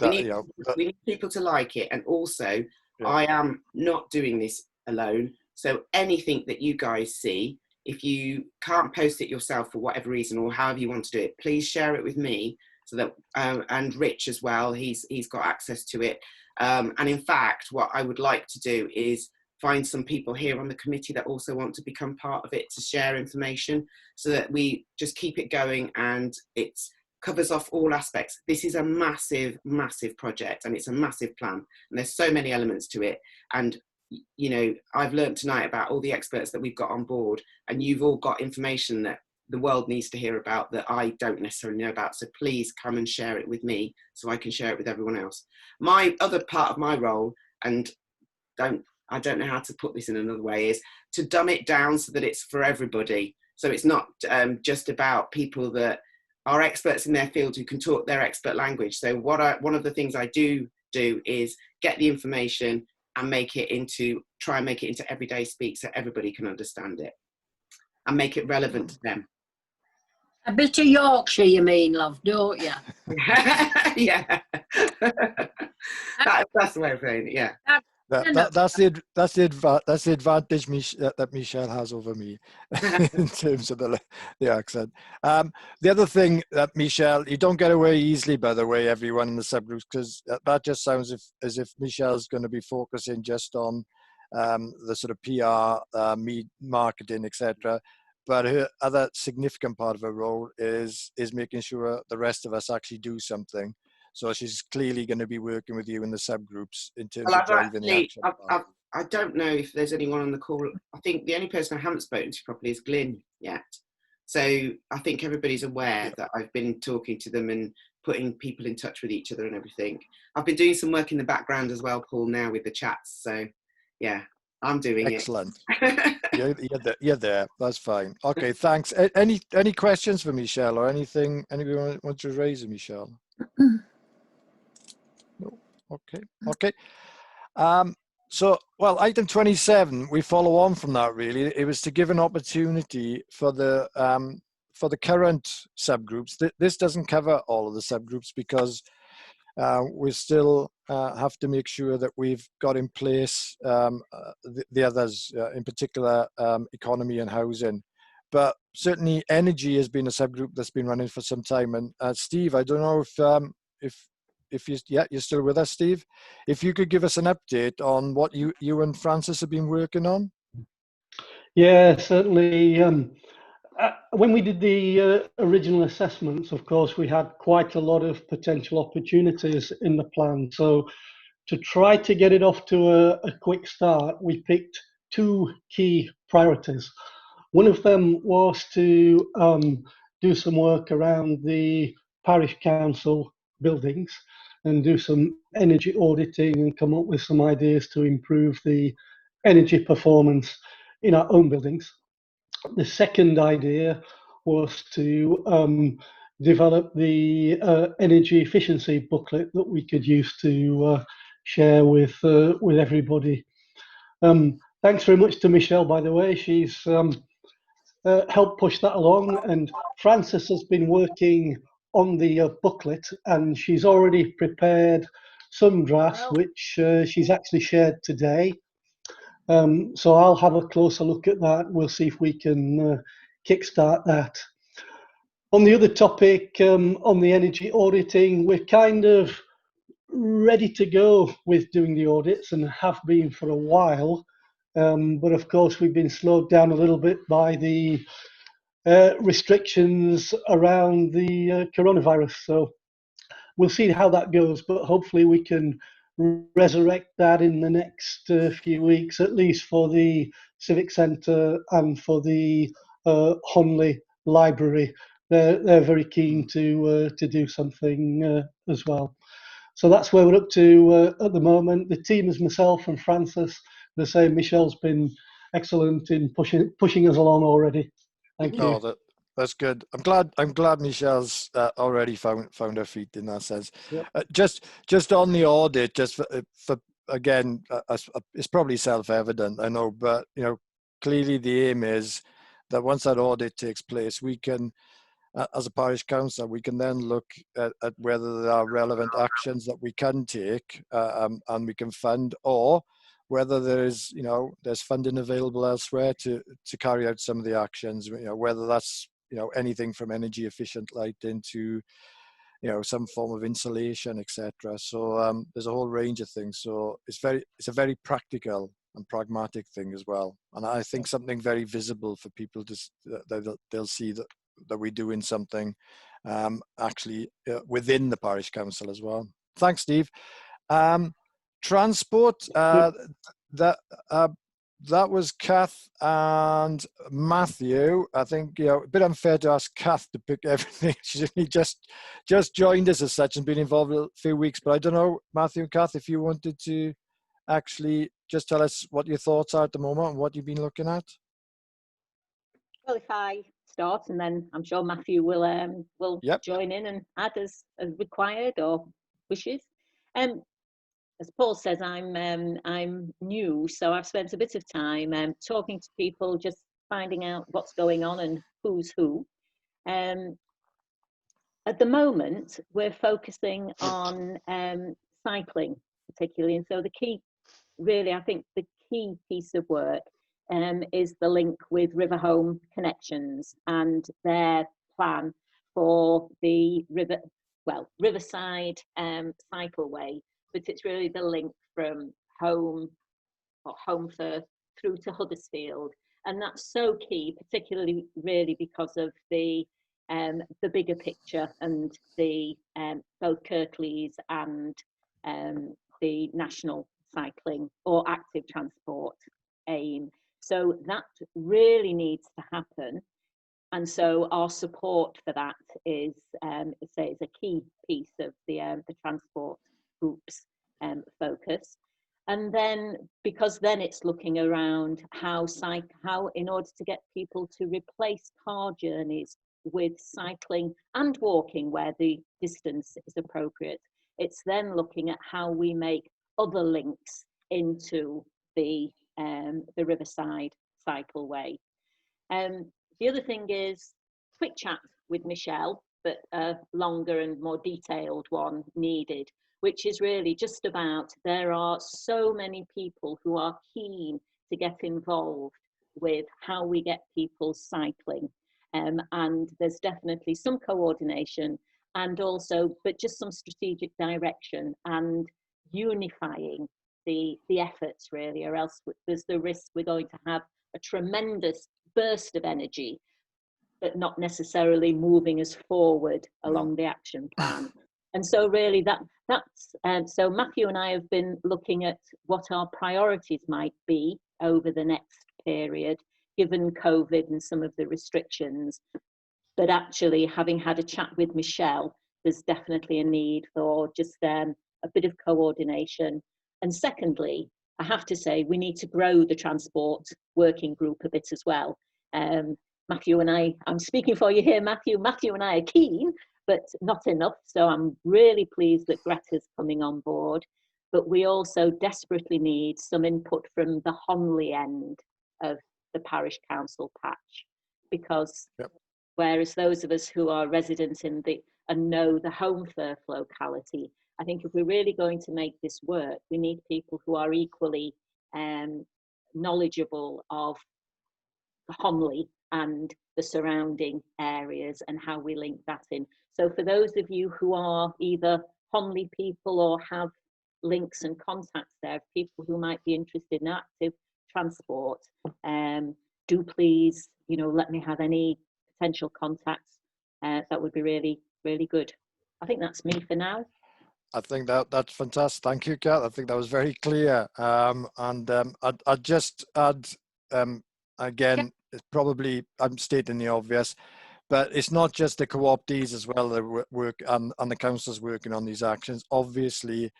We need people to like it, and also I am not doing this alone. So anything that you guys see, if you can't post it yourself for whatever reason or however you want to do it, please share it with me, so that and Rich as well. He's got access to it. And in fact, what I would like to do is find some people here on the committee that also want to become part of it to share information, so that we just keep it going and it covers off all aspects. This is a massive, massive project, and it's a massive plan, and there's so many elements to it. And, I've learned tonight about all the experts that we've got on board, and you've all got information that the world needs to hear about that I don't necessarily know about. So please come and share it with me so I can share it with everyone else. My other part of my role, and I don't know how to put this in another way, is to dumb it down so that it's for everybody. So it's not just about people that are experts in their field who can talk their expert language. So one of the things I do is get the information and try and make it into everyday speak so everybody can understand it and make it relevant to them. A bit of Yorkshire, you mean, love, don't you? Yeah. That's the way of saying it, yeah. That's the advantage that Michelle has over me in terms of the accent. The other thing that Michelle, you don't get away easily, by the way, everyone in the subgroups, because that just sounds as if Michelle's going to be focusing just on the sort of PR, marketing, etc. But her other significant part of her role is making sure the rest of us actually do something. So she's clearly going to be working with you in the subgroups in terms of driving the action. I don't know if there's anyone on the call. I think the only person I haven't spoken to properly is Glyn yet. So I think everybody's aware that I've been talking to them and putting people in touch with each other and everything. I've been doing some work in the background as well, Paul, now with the chats. So yeah, I'm doing Excellent. it. you're there. That's fine. Okay, thanks. Any questions for Michelle or anything anybody wants to raise with Michelle? No. Okay. So, well, item 27, we follow on from that really. It was to give an opportunity for the current subgroups. This doesn't cover all of the subgroups because we still have to make sure that we've got in place the others, in particular economy and housing. But certainly energy has been a subgroup that's been running for some time. And Steve, I don't know if you're still with us, Steve. If you could give us an update on what you and Francis have been working on. Yeah, certainly. When we did the original assessments, of course, we had quite a lot of potential opportunities in the plan. So to try to get it off to a quick start, we picked two key priorities. One of them was to do some work around the parish council buildings and do some energy auditing and come up with some ideas to improve the energy performance in our own buildings. The second idea was to develop the energy efficiency booklet that we could use to share with everybody. Thanks very much to Michelle, by the way. She's helped push that along, and Frances has been working on the booklet, and she's already prepared some drafts, which she's actually shared today. So I'll have a closer look at that. We'll see if we can kickstart that. On the other topic, on the energy auditing, we're kind of ready to go with doing the audits and have been for a while. But of course, we've been slowed down a little bit by the restrictions around the coronavirus. So we'll see how that goes, but hopefully we can resurrect that in the next few weeks, at least for the Civic Centre and for the Honley Library. They're very keen to do something as well. So that's where we're up to at the moment. The team is myself and Francis. The same. Michelle's been excellent in pushing us along already. Thank you. Oh, that's good. I'm glad Michelle's already found her feet in that sense. Yep. Just on the audit, just for again, it's probably self-evident, I know, but clearly the aim is that once that audit takes place, we can, as a parish council, we can then look at whether there are relevant actions that we can take and we can fund, or whether there's funding available elsewhere to carry out some of the actions, whether that's anything from energy efficient lighting to some form of insulation, etc. So there's a whole range of things. So it's a very practical and pragmatic thing as well, and I think something very visible for people to they'll see that we're doing something actually within the parish council as well. Thanks, Steve. Transport, that was Kath and Matthew. I think a bit unfair to ask Kath to pick everything. She's only just joined us as such and been involved a few weeks. But I don't know, Matthew and Kath, if you wanted to actually just tell us what your thoughts are at the moment and what you've been looking at. Well, if I start, and then I'm sure Matthew will join in and add as required or wishes. As Paul says, I'm new, so I've spent a bit of time talking to people, just finding out what's going on and who's who. At the moment, we're focusing on cycling particularly, and so the key, really, I think the key piece of work is the link with Riverhome Connections and their plan for the Riverside cycleway. But it's really the link from Holmfirth through to Huddersfield, and that's so key, particularly really because of the bigger picture and the both Kirklees and the national cycling or active transport aim. So that really needs to happen, and so our support for that is a key piece of the transport group's focus. And then, because then it's looking around how in order to get people to replace car journeys with cycling and walking where the distance is appropriate, it's then looking at how we make other links into the Riverside cycleway. The other thing is quick chat with Michelle, but a longer and more detailed one needed, which is really just about, there are so many people who are keen to get involved with how we get people cycling. And there's definitely some coordination and also, but just some strategic direction and unifying the efforts really, or else there's the risk we're going to have a tremendous burst of energy, but not necessarily moving us forward along the action plan. And so really so Matthew and I have been looking at what our priorities might be over the next period, given COVID and some of the restrictions. But actually, having had a chat with Michelle, there's definitely a need for just a bit of coordination. And secondly, I have to say, we need to grow the transport working group a bit as well. Matthew and I'm speaking for you here, Matthew and I are keen, but not enough. So I'm really pleased that Greta's coming on board. But we also desperately need some input from the Honley end of the parish council patch, because whereas those of us who are residents in and know the Holmfirth locality, I think if we're really going to make this work, we need people who are equally knowledgeable of Honley and the surrounding areas and how we link that in. So for those of you who are either Honley people or have links and contacts there, people who might be interested in active transport, do please, let me have any potential contacts. That would be really, really good. I think that's me for now. I think that's fantastic. Thank you, Kat. I think that was very clear. I'd just add, again, it's probably, I'm stating the obvious, but it's not just the co-optees as well that work and the councillors working on these actions. Obviously,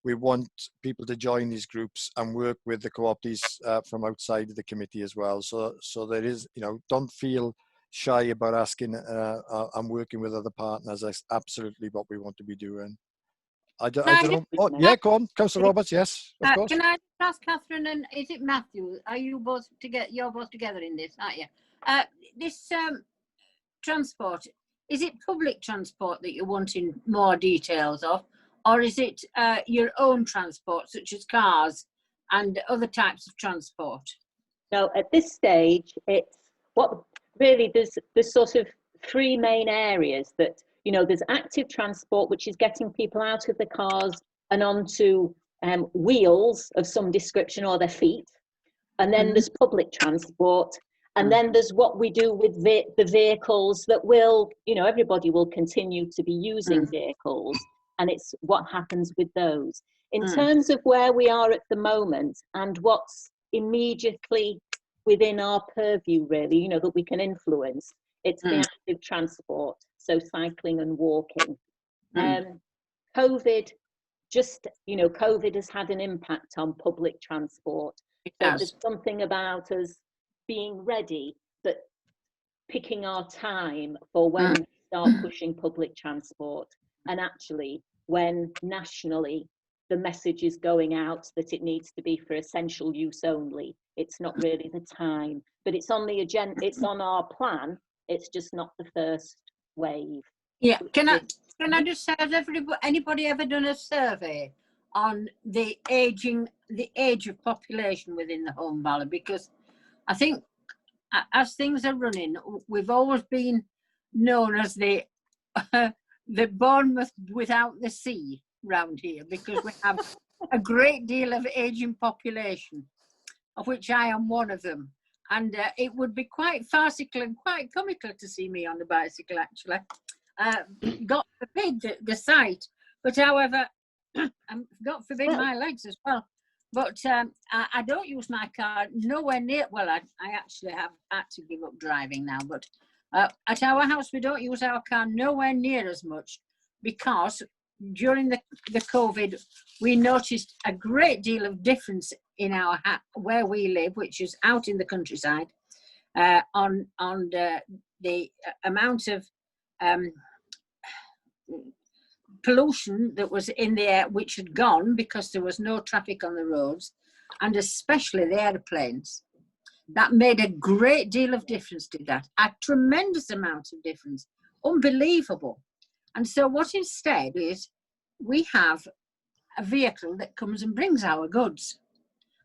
we want people to join these groups and work with the co-optees from outside of the committee as well. So there is, don't feel shy about asking and working with other partners. That's absolutely what we want to be doing. I don't know. Oh, yeah, go on, Councillor Roberts. Yes, of course. Can I ask Catherine and is it Matthew? Are you both together? You're both together in this, aren't you? This transport, is it public transport that you're wanting more details of, or is it your own transport, such as cars and other types of transport? No, at this stage, it's what really there's sort of three main areas that. There's active transport, which is getting people out of the cars and onto wheels of some description or their feet. And then there's public transport. And then there's what we do with the vehicles that will, everybody will continue to be using vehicles. And it's what happens with those. In terms of where we are at the moment and what's immediately within our purview, really, that we can influence, it's the active transport. So cycling and walking. COVID, COVID has had an impact on public transport. So there's something about us being ready, but picking our time for when we start pushing public transport. And actually, when nationally the message is going out that it needs to be for essential use only, it's not really the time. But it's on the agenda, it's on our plan, it's just not the first wave. Yeah, can I just say, has anybody ever done a survey on the age of population within the Holme Valley? Because I think as things are running, we've always been known as the Bournemouth without the sea round here, because we have a great deal of aging population, of which I am one of them. And it would be quite farcical and quite comical to see me on the bicycle, actually. God forbid the sight, but however, God forbid my legs as well. But I don't use my car nowhere near, well, I actually have had to give up driving now, but at our house we don't use our car nowhere near as much, because during the COVID, we noticed a great deal of difference in our where we live, which is out in the countryside, on the amount of pollution that was in the air, which had gone because there was no traffic on the roads, and especially the airplanes. That made a great deal of difference, did that? A tremendous amount of difference. Unbelievable. And so what instead is we have a vehicle that comes and brings our goods.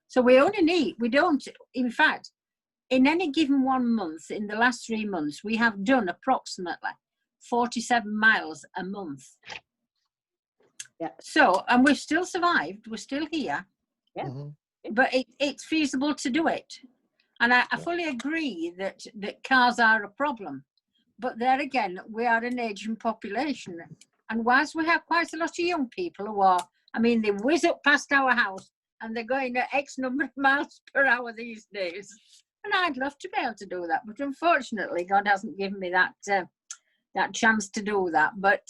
So we only need, we don't, in fact, in any given 1 month, in the last 3 months, we have done approximately 47 miles a month. Yeah. So, and we've still survived, we're still here. Yeah. But it's feasible to do it. And I fully agree that cars are a problem. But there again, we are an aging population. And whilst we have quite a lot of young people who are, I mean, they whiz up past our house and they're going at X number of miles per hour these days. And I'd love to be able to do that. But unfortunately, God hasn't given me that that chance to do that. But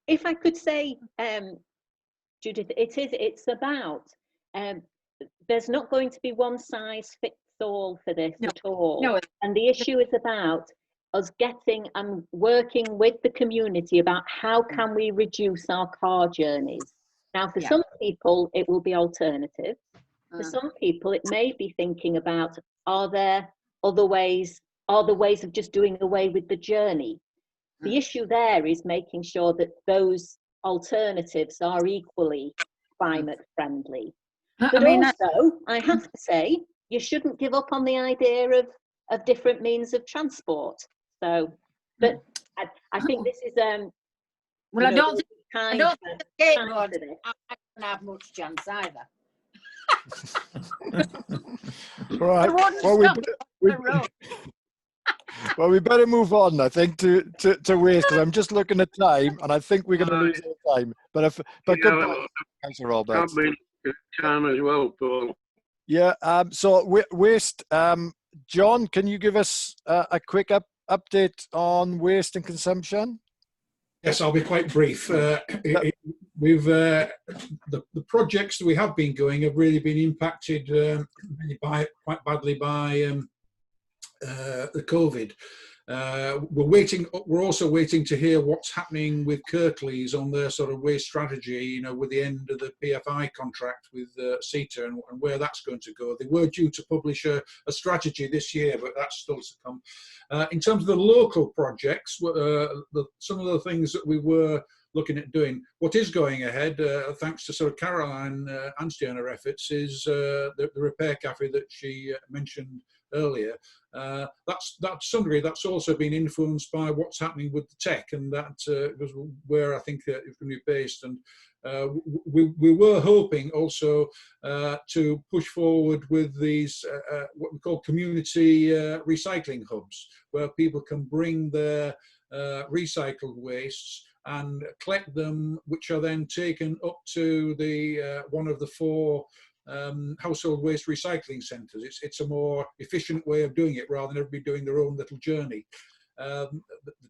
if I could say, Judith, it's about, there's not going to be one size fits all for this at all. No. And the issue is about us getting and working with the community about how can we reduce our car journeys. Now, for some people, it will be alternatives. For some people, it may be thinking about, are there other ways, are the ways of just doing away with the journey? The issue there is making sure that those alternatives are equally climate friendly. But also, I have to say, you shouldn't give up on the idea of different means of transport. So, but I think this is well, I don't think the skateboard I don't have much chance either. Right. Well, we better move on, I think, to waste, because I'm just looking at time, and I think we're going to lose our time. But goodbye, Councillor Roberts. Time as well, Paul. Yeah. So waste. John, can you give us a quick update on waste and consumption? Yes, I'll be quite brief. We've the projects that we have been going have really been impacted quite badly by the COVID. We're also waiting to hear what's happening with Kirklees on their sort of waste strategy, you know, with the end of the PFI contract with CETA and where that's going to go. They were due to publish a strategy this year, but that's still to come. In terms of the local projects, some of the things that we were looking at doing, what is going ahead, thanks to sort of Caroline Anstey her efforts, is the repair cafe that she mentioned earlier. That's to some degree that's also been influenced by what's happening with the tech, and that was where I think it's going to be based. And we were hoping also to push forward with these what we call community recycling hubs, where people can bring their recycled wastes and collect them, which are then taken up to the one of the 4 household waste recycling centres. It's a more efficient way of doing it rather than everybody doing their own little journey. The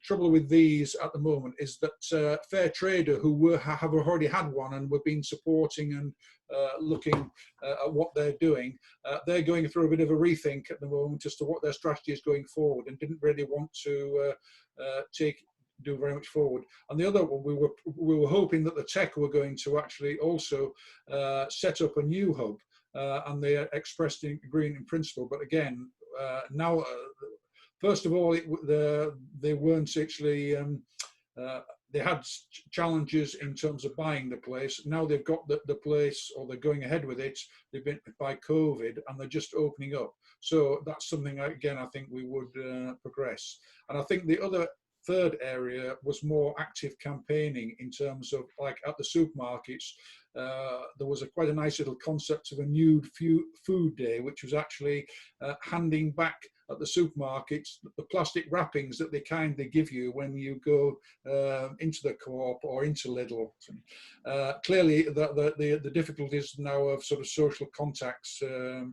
trouble with these at the moment is that Fair Trader, who have already had one and we've been supporting and looking at what they're doing, they're going through a bit of a rethink at the moment as to what their strategy is going forward, and didn't really want to do very much forward. And the other one, we were hoping that the tech were going to actually also set up a new hub, and they expressed agreement in principle. But again, now, first of all, they weren't actually. They had challenges in terms of buying the place. Now they've got the place, or they're going ahead with it. They've been by COVID, and they're just opening up. So that's something again I think we would progress. And I think the other third area was more active campaigning in terms of, like, at the supermarkets, there was quite a nice little concept of a nude food day, which was actually handing back at the supermarkets the plastic wrappings that they kindly give you when you go into the Co-op or into Lidl. Clearly, the difficulties now of sort of social contacts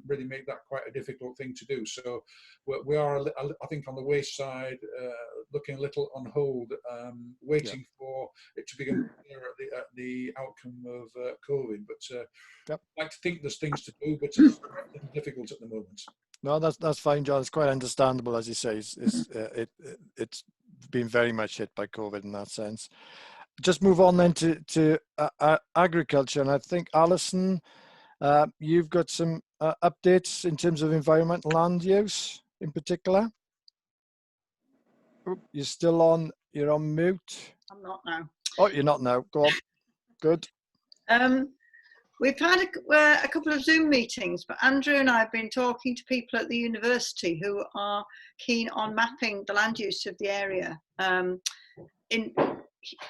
really make that quite a difficult thing to do. So we are, I think, on the waste side, looking a little on hold, waiting for it to become clear at the outcome of COVID. But I like to think there's things to do, but it's difficult at the moment. No, that's fine, John. It's quite understandable, as you say. It's been very much hit by COVID in that sense. Just move on then to agriculture, and I think Alison, you've got some updates in terms of environmental land use in particular. Oop, you're still on. You're on mute. I'm not now. Oh, you're not now. Go on. Good. We've had a couple of Zoom meetings, but Andrew and I have been talking to people at the university who are keen on mapping the land use of the area in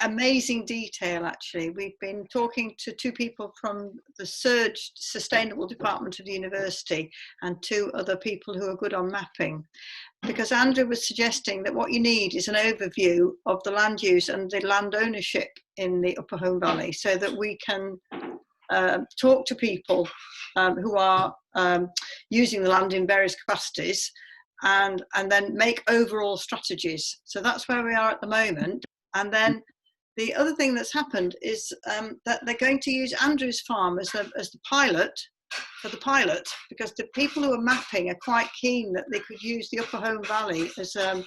amazing detail, actually. We've been talking to two people from the Surge Sustainable Department of the university and two other people who are good on mapping. Because Andrew was suggesting that what you need is an overview of the land use and the land ownership in the Upper Home Valley, so that we can talk to people who are using the land in various capacities and then make overall strategies. So that's where we are at the moment. And then the other thing that's happened is that they're going to use Andrew's farm as the pilot for the pilot, because the people who are mapping are quite keen that they could use the Upper Home Valley as a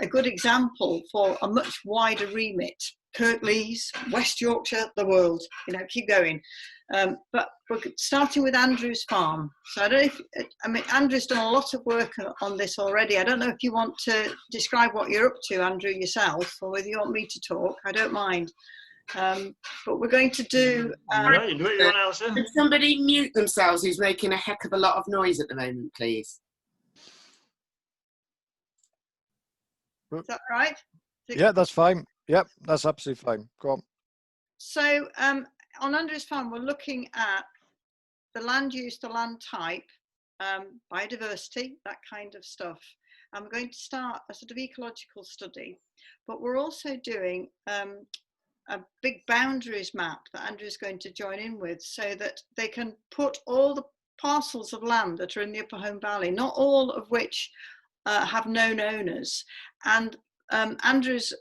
good example for a much wider remit. Kirklees, West Yorkshire, the world, keep going. But we're starting with Andrew's farm. So I don't know if, Andrew's done a lot of work on this already. I don't know if you want to describe what you're up to, Andrew, yourself, or whether you want me to talk. I don't mind. But we're going to do... Can somebody mute themselves who's making a heck of a lot of noise at the moment, please? Is that right? Yeah, that's fine. Yep, that's absolutely fine. Go on. So on Andrew's farm, we're looking at the land use, the land type, biodiversity, that kind of stuff. I'm going to start a sort of ecological study, but we're also doing a big boundaries map that Andrew's going to join in with, so that they can put all the parcels of land that are in the Upper Home Valley, not all of which have known owners. And Andrew's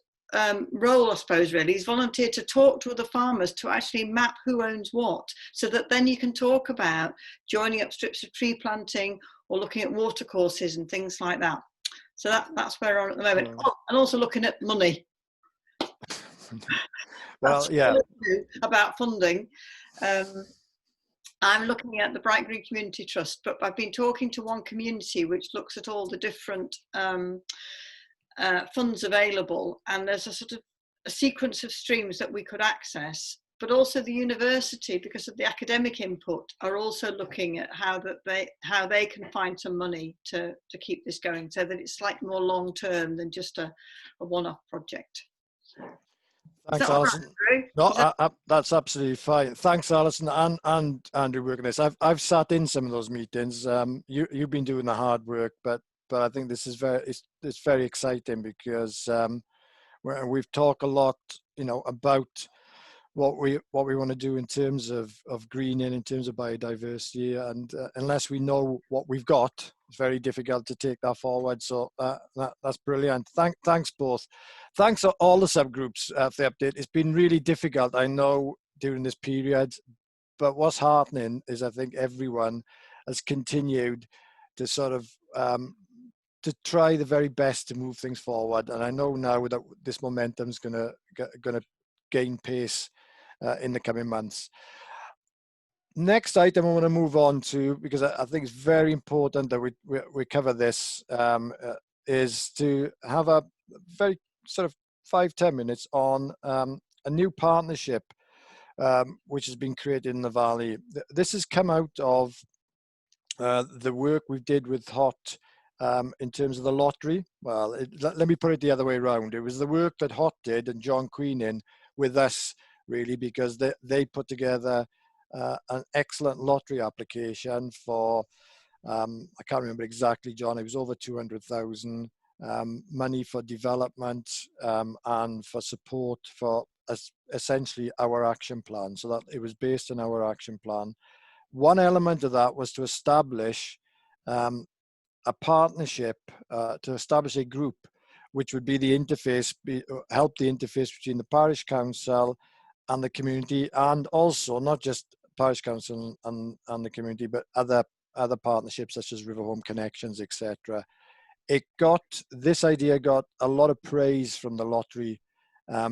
role, I suppose, really, is volunteer to talk to other farmers to actually map who owns what, so that then you can talk about joining up strips of tree planting or looking at water courses and things like that. So that's where we're on at the moment. Oh, and also looking at money. Well, yeah. About funding. I'm looking at the Bright Green Community Trust, but I've been talking to one community which looks at all the different funds available, and there's a sort of a sequence of streams that we could access, but also the university, because of the academic input, are also looking at how they can find some money to keep this going, so that it's slightly more long term than just a one-off project. Thanks, Alison. No, that's absolutely fine. Thanks, Alison, and Andrew working this. I've sat in some of those meetings. You've been doing the hard work, but I think this is it's very exciting, because we've talked a lot, about what we want to do in terms of greening, in terms of biodiversity, and unless we know what we've got, it's very difficult to take that forward. So that's brilliant. Thanks both. Thanks to all the subgroups for the update. It's been really difficult, I know, during this period, but what's heartening is I think everyone has continued to sort of to try the very best to move things forward. And I know now that this momentum is going to gain pace in the coming months. Next item I want to move on to, because I think it's very important that we cover this, is to have a very sort of 5-10 minutes on a new partnership which has been created in the Valley. This has come out of the work we did with HOT in terms of the lottery. Well, let me put it the other way around. It was the work that HOT did and John Queenan with us, really, because they put together an excellent lottery application for, I can't remember exactly, John, it was over 200,000, money for development and for support for essentially our action plan. So that it was based on our action plan. One element of that was to establish a partnership, to establish a group which would be the interface, help the interface between the parish council and the community, and also not just parish council and the community, but other partnerships such as River Home Connections, etc. This idea got a lot of praise from the lottery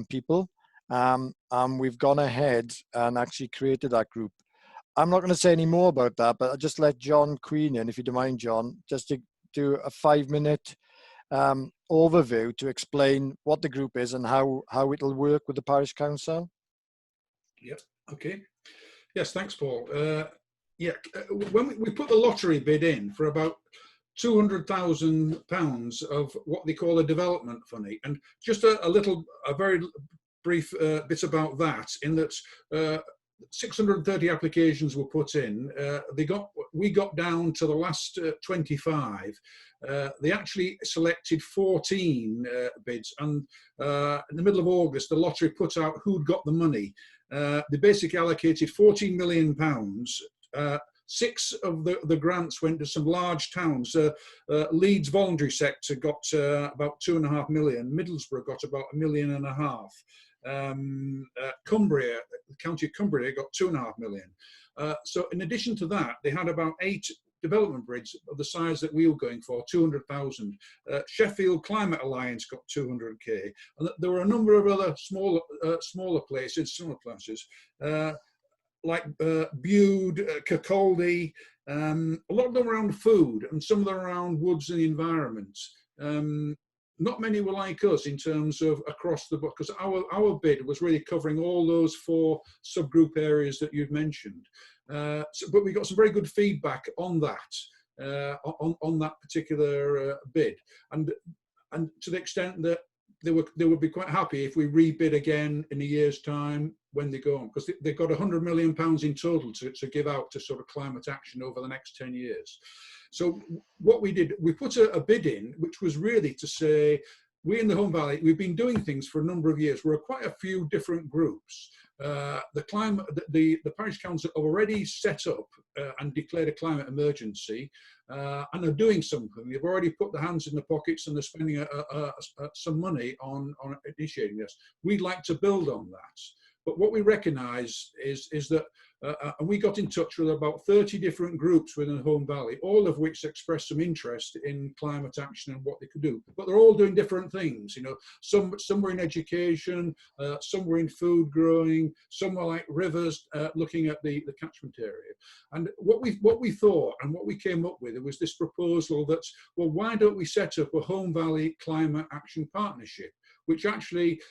people, and we've gone ahead and actually created that group. I'm not going to say any more about that, but I'll just let John Queenan, if you don't mind, John, just to do a 5-minute overview to explain what the group is and how it'll work with the parish council. Yep. Okay. Yes. Thanks, Paul. When we put the lottery bid in for about £200,000 of what they call a development funding, and just a very brief bit about that, in that 630 applications were put in. We got down to the last 25. They actually selected 14 bids, and in the middle of August, the lottery put out who'd got the money. They basically allocated £14 million. 6 of the grants went to some large towns. Leeds voluntary sector got about £2.5 million. Middlesbrough got about £1.5 million. Cumbria, the county of Cumbria, got £2.5 million. So in addition to that, they had about 8 development bids of the size that we were going for, 200,000. Sheffield Climate Alliance got 200k, and there were a number of other smaller places, like Bude, Kirkcaldy, a lot of them around food, and some of them around woods and environment. Not many were like us in terms of across the book, because our bid was really covering all those 4 subgroup areas that you've mentioned. But we got some very good feedback on that, on that particular bid, and to the extent that they would be quite happy if we rebid again in a year's time when they go on, because they've got £100 million in total to give out to sort of climate action over the next 10 years. So what we did, we put a bid in, which was really to say, we in the Home Valley, we've been doing things for a number of years. We're quite a few different groups. The parish council have already set up and declared a climate emergency, and are doing something. They've already put their hands in the pockets, and they're spending some money on initiating this. We'd like to build on that. But what we recognise is that, and we got in touch with about 30 different groups within the Home Valley, all of which expressed some interest in climate action and what they could do. But they're all doing different things. You know, some were in education, some were in food growing, some were like rivers, looking at the catchment area. And what we thought and what we came up with, it was this proposal that, well, why don't we set up a Home Valley Climate Action Partnership, which actually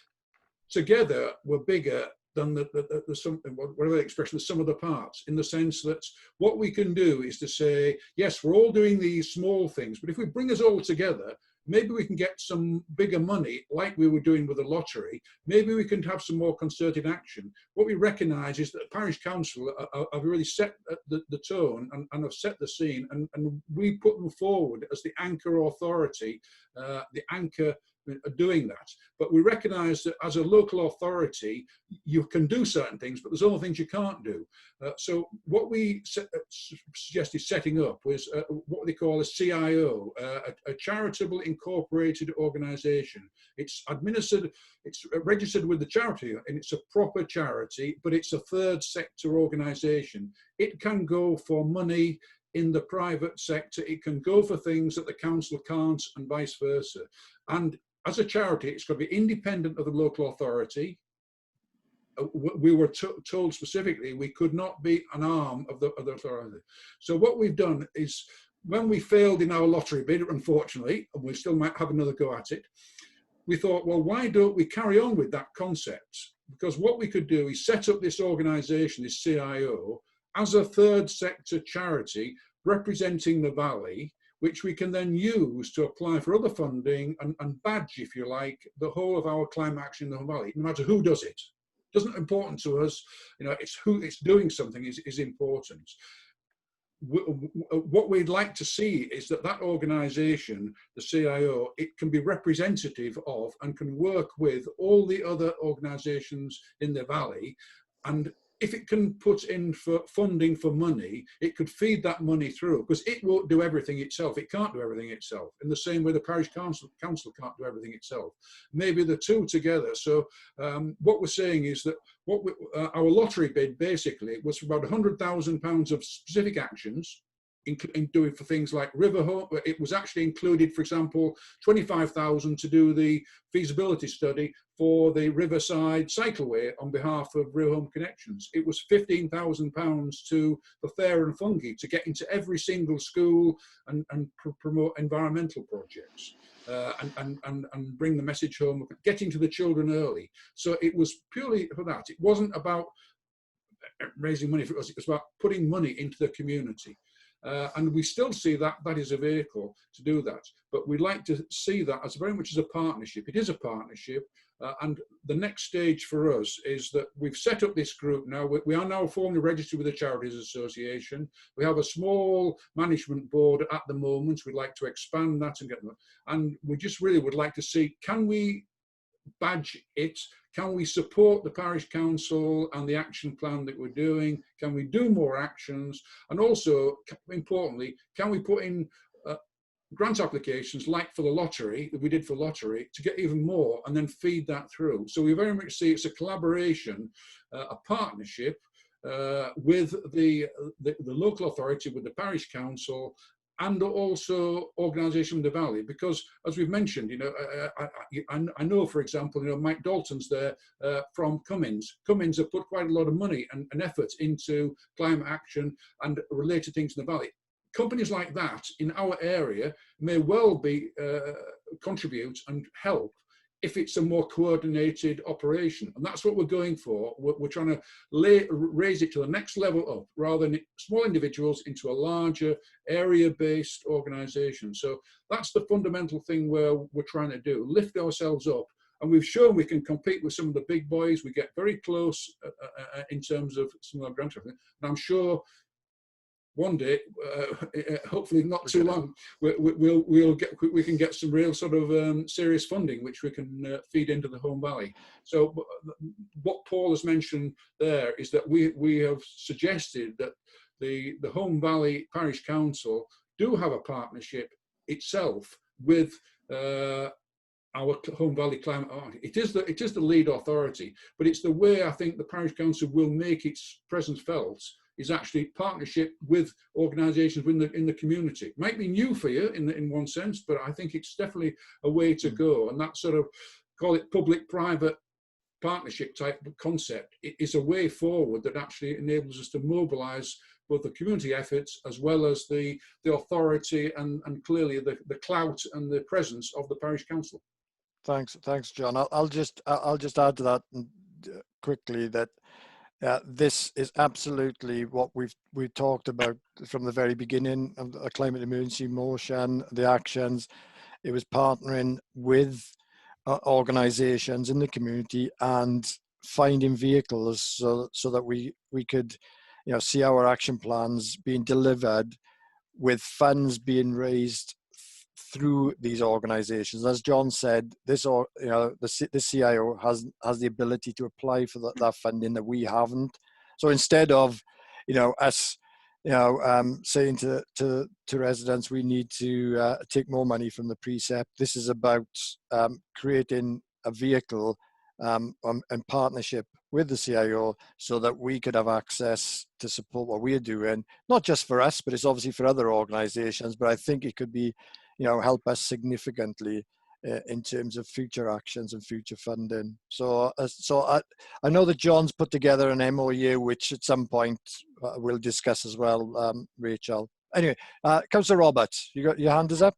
together were bigger than whatever the expression, the sum of the parts, in the sense that what we can do is to say, yes, we're all doing these small things, but if we bring us all together, maybe we can get some bigger money, like we were doing with the lottery. Maybe we can have some more concerted action. What we recognise is that the parish council have really set the tone and have set the scene, and we put them forward as the anchor authority, the anchor doing that. But we recognise that as a local authority, you can do certain things, but there's other things you can't do. So what we suggested setting up was what they call a CIO, a charitable incorporated organisation. It's administered, it's registered with the charity, and it's a proper charity, but it's a third sector organisation. It can go for money in the private sector, it can go for things that the council can't, and vice versa. And as a charity, it's got to be independent of the local authority. We were told specifically we could not be an arm of the authority. So what we've done is, when we failed in our lottery bid, unfortunately, and we still might have another go at it, we thought, well, why don't we carry on with that concept? Because what we could do is set up this organisation, this CIO, as a third sector charity representing the Valley, which we can then use to apply for other funding and badge, if you like, the whole of our climate action in the Home Valley, no matter who does it. It isn't important to us, you know, it's who it's doing something is important. What we'd like to see is that organisation, the CIO, it can be representative of and can work with all the other organisations in the Valley, and if it can put in for funding for money, it could feed that money through, because it won't do everything itself. It can't do everything itself, in the same way the parish council can't do everything itself. Maybe the two together. So what we're saying is that our lottery bid basically was for about £100,000 of specific actions, in doing for things like River Home. It was actually included, for example, 25,000 to do the feasibility study for the Riverside cycleway on behalf of River Home Connections. It was £15,000 for Fair and Fungi to get into every single school and promote environmental projects. And bring the message home, getting to the children early. So it was purely for that. It wasn't about raising money for us, it was about putting money into the community. And we still see that is a vehicle to do that. But we'd like to see that as very much as a partnership. It is a partnership. And the next stage for us is that we've set up this group now. We are now formally registered with the Charities Association. We have a small management board at the moment. We'd like to expand that and get them. And we just really would like to see, can we badge it? Can we support the parish council and the action plan that we're doing? Can we do more actions? And also, importantly, can we put in grant applications like for the lottery, that we did for lottery, to get even more and then feed that through? So we very much see it's a collaboration, a partnership with the local authority, with the parish council, and also organisation of the valley, because as we've mentioned, you know, I know, for example, you know, Mike Dalton's there from Cummins. Cummins have put quite a lot of money and effort into climate action and related things in the valley. Companies like that in our area may well be contribute and help if it's a more coordinated operation. And that's what we're going for. We're trying to raise it to the next level up, rather than small individuals into a larger area-based organisation. So that's the fundamental thing where we're trying to do, lift ourselves up. And we've shown we can compete with some of the big boys. We get very close in terms of some of our grant. And I'm sure one day, hopefully not too long, we can get some real sort of serious funding, which we can feed into the Home Valley. So what Paul has mentioned there is that we have suggested that the Home Valley Parish Council do have a partnership itself with our Home Valley Climate Authority. It is the lead authority, but it's the way I think the Parish Council will make its presence felt, is actually partnership with organisations in the community. It might be new for you in one sense, but I think it's definitely a way to go. And that sort of, call it public-private partnership type concept, it is a way forward that actually enables us to mobilise both the community efforts as well as the authority and clearly the clout and the presence of the parish council. Thanks, John. I'll just add to that quickly that this is absolutely what we've talked about from the very beginning of the climate emergency motion, the actions. It was partnering with organisations in the community and finding vehicles so that we could, you know, see our action plans being delivered with funds being raised through these organisations. As John said, the CIO has the ability to apply for that funding that we haven't. So instead of, you know, us, you know, saying to residents we need to take more money from the precept, this is about creating a vehicle in partnership with the CIO so that we could have access to support what we're doing, not just for us, but it's obviously for other organisations. But I think it could be, you know, help us significantly in terms of future actions and future funding. So I know that John's put together an MOU, which at some point we'll discuss as well, Rachel. Anyway, Councillor Roberts, you got your hand is up?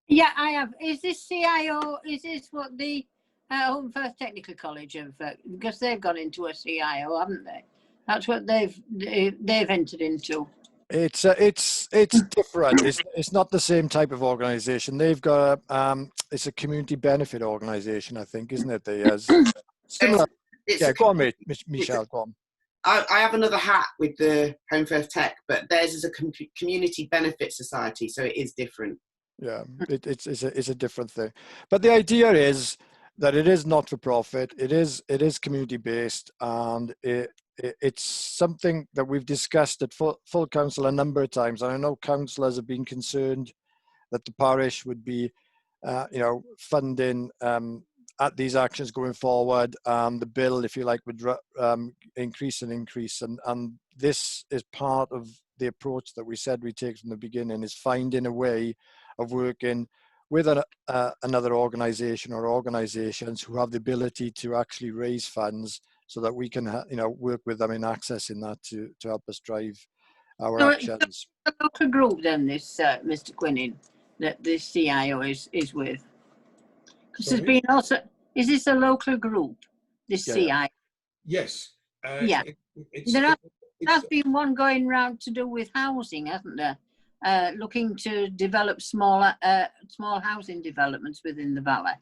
Yeah, I have. Is this CIO, is this what the Home First Technical College have, because they've gone into a CIO, haven't they? That's what they've entered into. It's different. It's not the same type of organisation. They've got it's a community benefit organisation, I think, isn't it? Similar. Yeah, go on, mate, Michelle. Go on. I have another hat with the Home First Tech, but theirs is a community benefit society, so it is different. Yeah, it's a different thing. But the idea is that it is not for profit. It is community based, and it it's something that we've discussed at full council a number of times, and I know councillors have been concerned that the parish would be, funding at these actions going forward. The bill, if you like, would increase, and this is part of the approach that we said we take from the beginning, is finding a way of working with another organisation or organisations who have the ability to actually raise funds, so that we can work with them in accessing that to help us drive our actions. A local group then, this Mr. Quinning, that this CIO is with, because there's been also, is this a local group, this CIO? Yes. Yeah. There has been one going round to do with housing, hasn't there? Looking to develop small housing developments within the valley.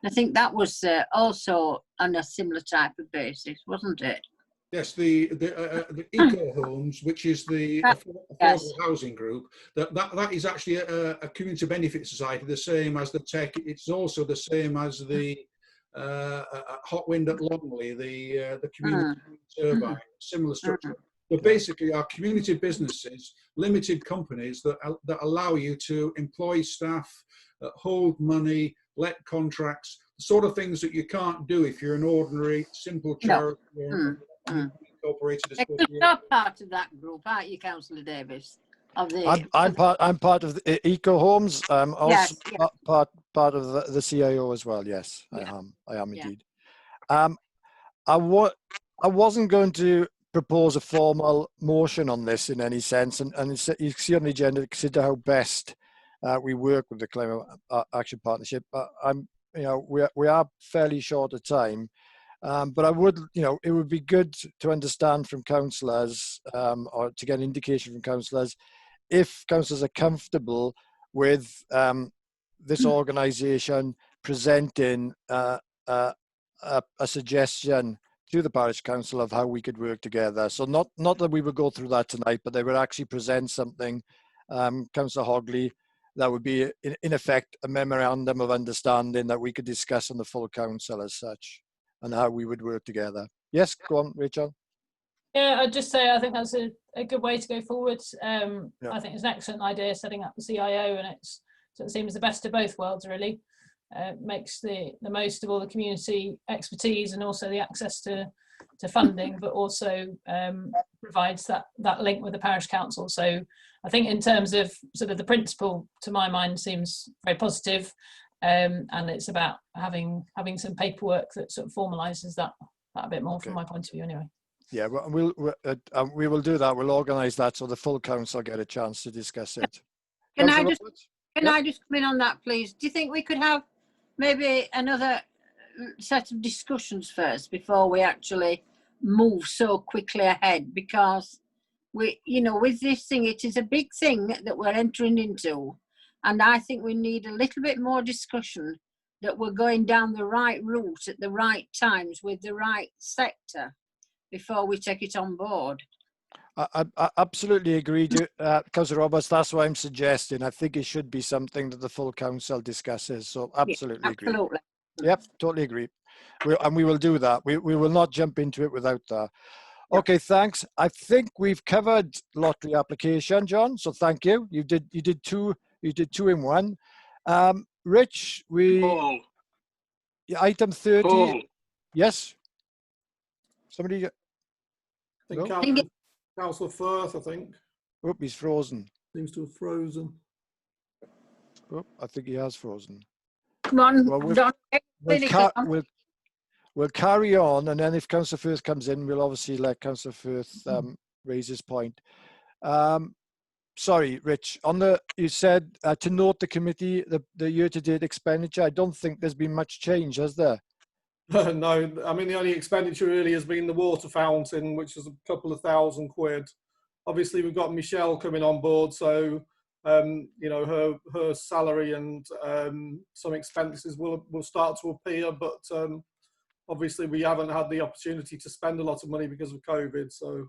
I think that was also on a similar type of basis, wasn't it? Yes, the Eco Homes, which is the affordable housing group, that is actually a community benefit society, the same as the Tech. It's also the same as the Hot Wind at Longley, the community turbine, similar structure. But basically, our community businesses, limited companies that allow you to employ staff, hold money, let contracts, the sort of things that you can't do if you're an ordinary, simple charity or incorporated. You're part of that group, aren't you, Councillor Davis? I'm part of the Eco Homes. I'm also part of the CIO as well. Yes, I am indeed. I wasn't going to propose a formal motion on this in any sense, and you see on the agenda, consider how best we work with the Climate Action Partnership. We are fairly short of time, but I would, it would be good to understand from councillors, or to get an indication from councillors, if councillors are comfortable with this organisation presenting a suggestion to the parish council of how we could work together. So not that we would go through that tonight, but they would actually present something, Councillor Hogley, that would be in effect a memorandum of understanding that we could discuss on the full council as such, and how we would work together. Yes, go on, Rachel. Yeah, I'd just say I think that's a good way to go forward. I think it's an excellent idea setting up the CIO, and it seems the best of both worlds really. Makes the most of all the community expertise and also the access to funding, but also provides that link with the parish council. So I think in terms of sort of the principle, to my mind, seems very positive, and it's about having some paperwork that sort of formalises that a bit more from my point of view anyway. Yeah, well, we will do that. We'll organise that so the full council get a chance to discuss it. Can I just come in on that, please? Do you think we could have maybe another set of discussions first before we actually move so quickly ahead? Because with this thing, it is a big thing that we're entering into, and I think we need a little bit more discussion that we're going down the right route at the right times with the right sector before we take it on board. I absolutely agree, Councillor Roberts. That's what I'm suggesting. I think it should be something that the full council discusses. So absolutely agree. Absolutely. Yep, totally agree. And we will do that. We will not jump into it without that. Okay, thanks. I think we've covered lottery application, John. So thank you. You did two in one. Rich, item 30. Paul. Yes. Somebody. I think Councillor Firth, I think. Oh, he's frozen. Seems to have frozen. Oh, I think he has frozen. Come on, well, we'll carry on, and then if Councillor Firth comes in, we'll obviously let Councillor Firth raise his point. Sorry, Rich, you said to note the committee, the year-to-date expenditure. I don't think there's been much change, has there? No, I mean, the only expenditure really has been the water fountain, which is a couple of £1,000. Obviously, we've got Michelle coming on board, so her salary and some expenses will start to appear, but obviously we haven't had the opportunity to spend a lot of money because of COVID. So,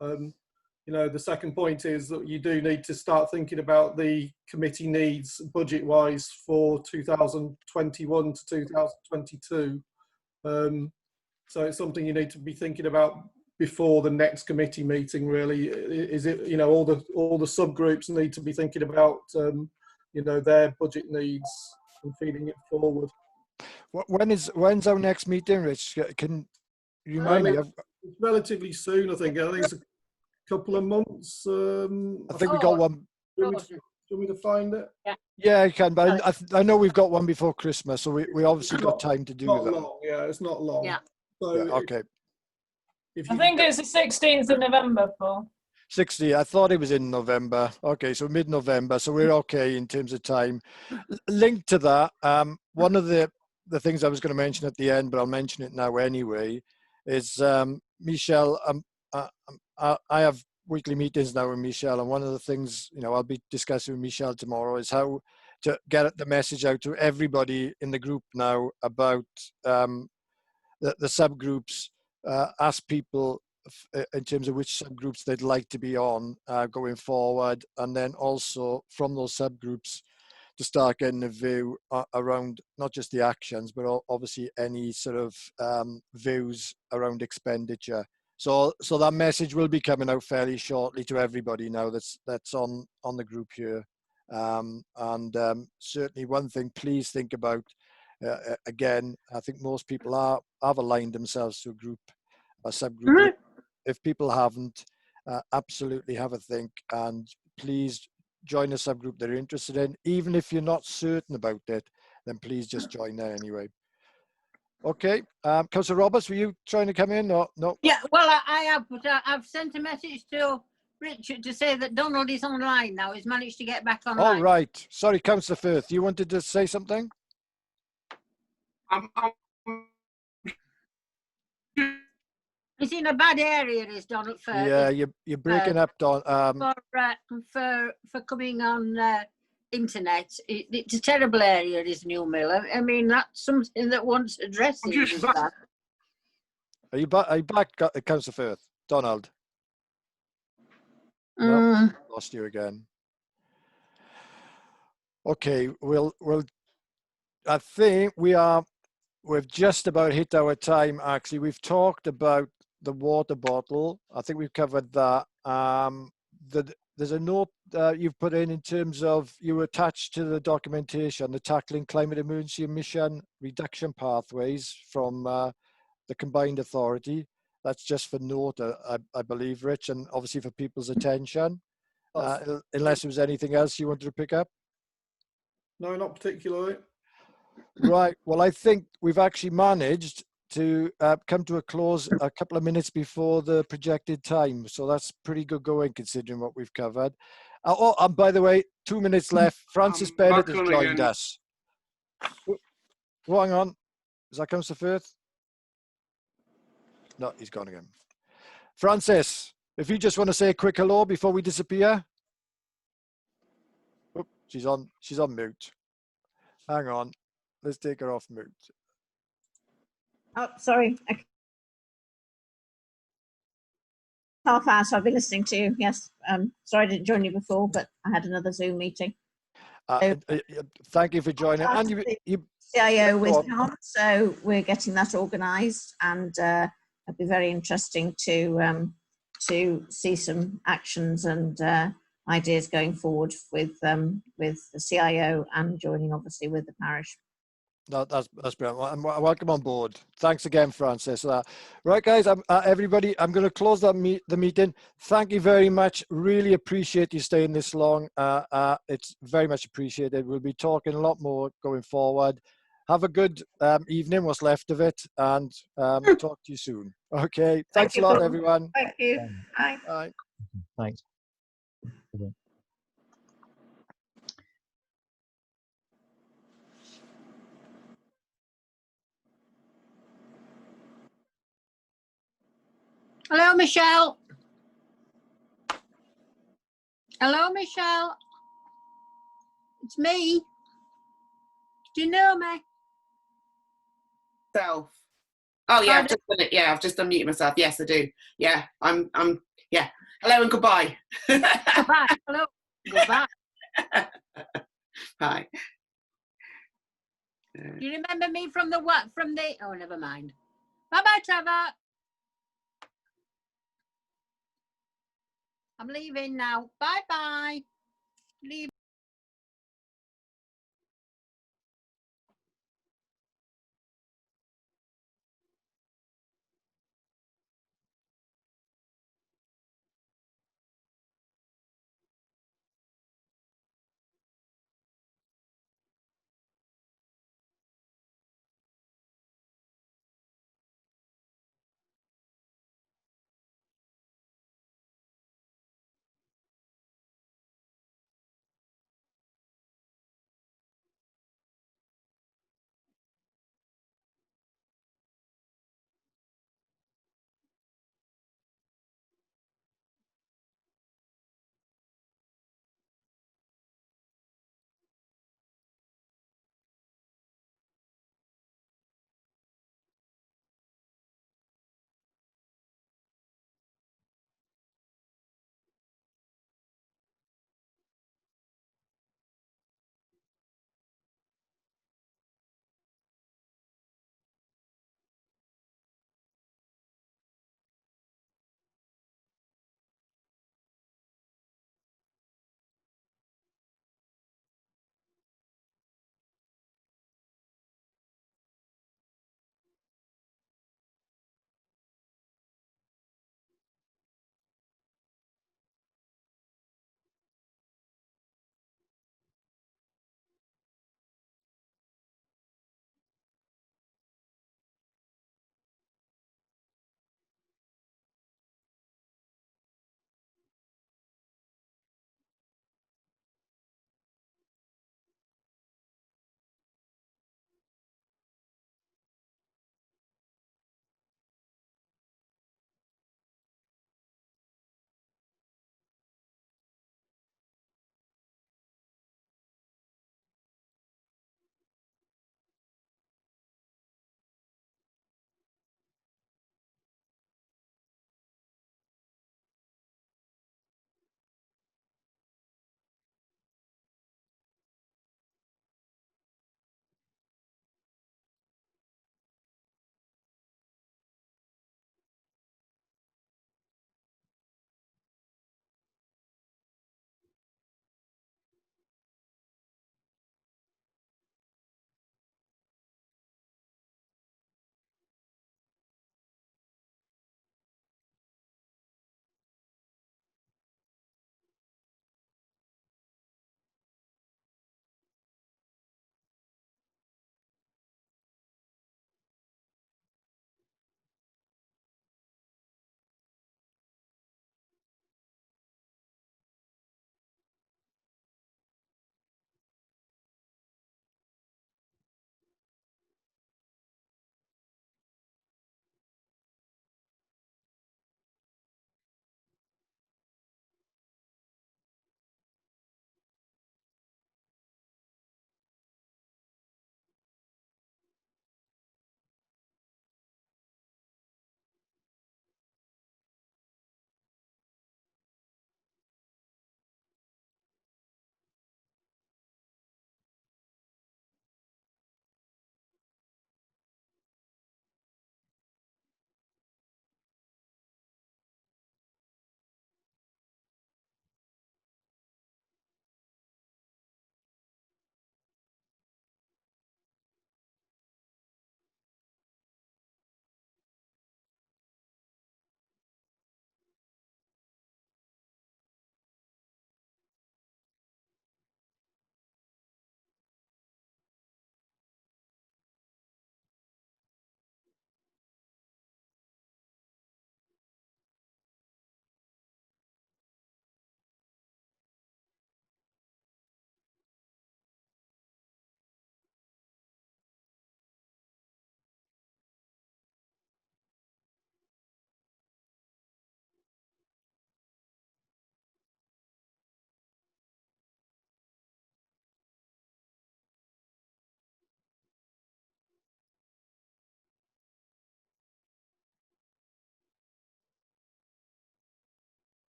the second point is that you do need to start thinking about the committee needs budget-wise for 2021 to 2022. So it's something you need to be thinking about before the next committee meeting, really. Is it, you know, all the subgroups need to be thinking about, you know, their budget needs and feeding it forward. When's our next meeting, Rich? Can you remind me? It's relatively soon, I think. I think it's a couple of months. I think we got one. Do you want me to find it? Yeah, I can, but I know we've got one before Christmas, so we obviously got time to do Not that. long, yeah, it's not long. Yeah. So Yeah, okay. I think it's the 16th of November, Paul. 60. I thought it was in November. Okay, so mid-November, so we're okay in terms of time. Linked to that, one of the things I was going to mention at the end, but I'll mention it now anyway, is Michelle. I have weekly meetings now with Michelle, and one of the things, you know, I'll be discussing with Michelle tomorrow is how to get the message out to everybody in the group now about the subgroups. Ask people in terms of which subgroups they'd like to be on going forward, and then also from those subgroups to start getting a view around not just the actions, but obviously any sort of views around expenditure. So that message will be coming out fairly shortly to everybody now that's on the group here. Certainly one thing, please think about, again, I think most people have aligned themselves to a subgroup. If people haven't, absolutely have a think, and please join a subgroup they're interested in. Even if you're not certain about it, then please just join there anyway. Okay, Councillor Roberts, were you trying to come in or no? Yeah, well, I have, but I've sent a message to Richard to say that Donald is online now. He's managed to get back online. All right. Sorry, Councillor Firth, you wanted to say something? He's in a bad area, is Donald Firth. Yeah, you're breaking up, Don. For coming on internet, it's a terrible area, this New Mill. I mean, that's something that wants addressing. Are you back, Councillor Firth? Donald? No, lost you again. Okay, I think we've just about hit our time, actually. We've talked about the water bottle. I think we've covered that. There's a note you've put in terms of you attached to the documentation, the Tackling Climate Emergency Emission Reduction Pathways from the Combined Authority. That's just for note, I believe, Rich, and obviously for people's attention. Unless there was anything else you wanted to pick up? No, not particularly. Right. Well, I think we've actually managed to come to a close a couple of minutes before the projected time. So that's pretty good going considering what we've covered. And by the way, 2 minutes left. Francis Bennett has joined us. Oh, hang on. Is that Councillor Firth? No, he's gone again. Francis, if you just want to say a quick hello before we disappear. Oh, she's on mute. Hang on. Let's take her off mute. Oh, sorry. Half hour, so I've been listening to you. Yes. Sorry I didn't join you before, but I had another Zoom meeting. Thank you for joining. And you CIO with John, so we're getting that organised, and it'll be very interesting to see some actions and ideas going forward with the CIO and joining obviously with the parish. No, that's brilliant. Welcome on board. Thanks again, Francis. Right, guys, everybody, I'm going to close the meeting. Thank you very much. Really appreciate you staying this long. It's very much appreciated. We'll be talking a lot more going forward. Have a good evening, what's left of it, and talk to you soon. Okay, thanks a lot, everyone. Thank you. Bye. Bye. Thanks. Hello, Michelle. Hello, Michelle. It's me. Do you know me? Self. Oh yeah, I've just done it. Yeah, I've just unmuted myself. Yes, I do. Yeah, I'm. Yeah. Hello and goodbye. Goodbye. Hello. Goodbye. Hi. Do you remember me from the what? From the? Oh, never mind. Bye bye, Trevor. I'm leaving now. Bye bye. Leave.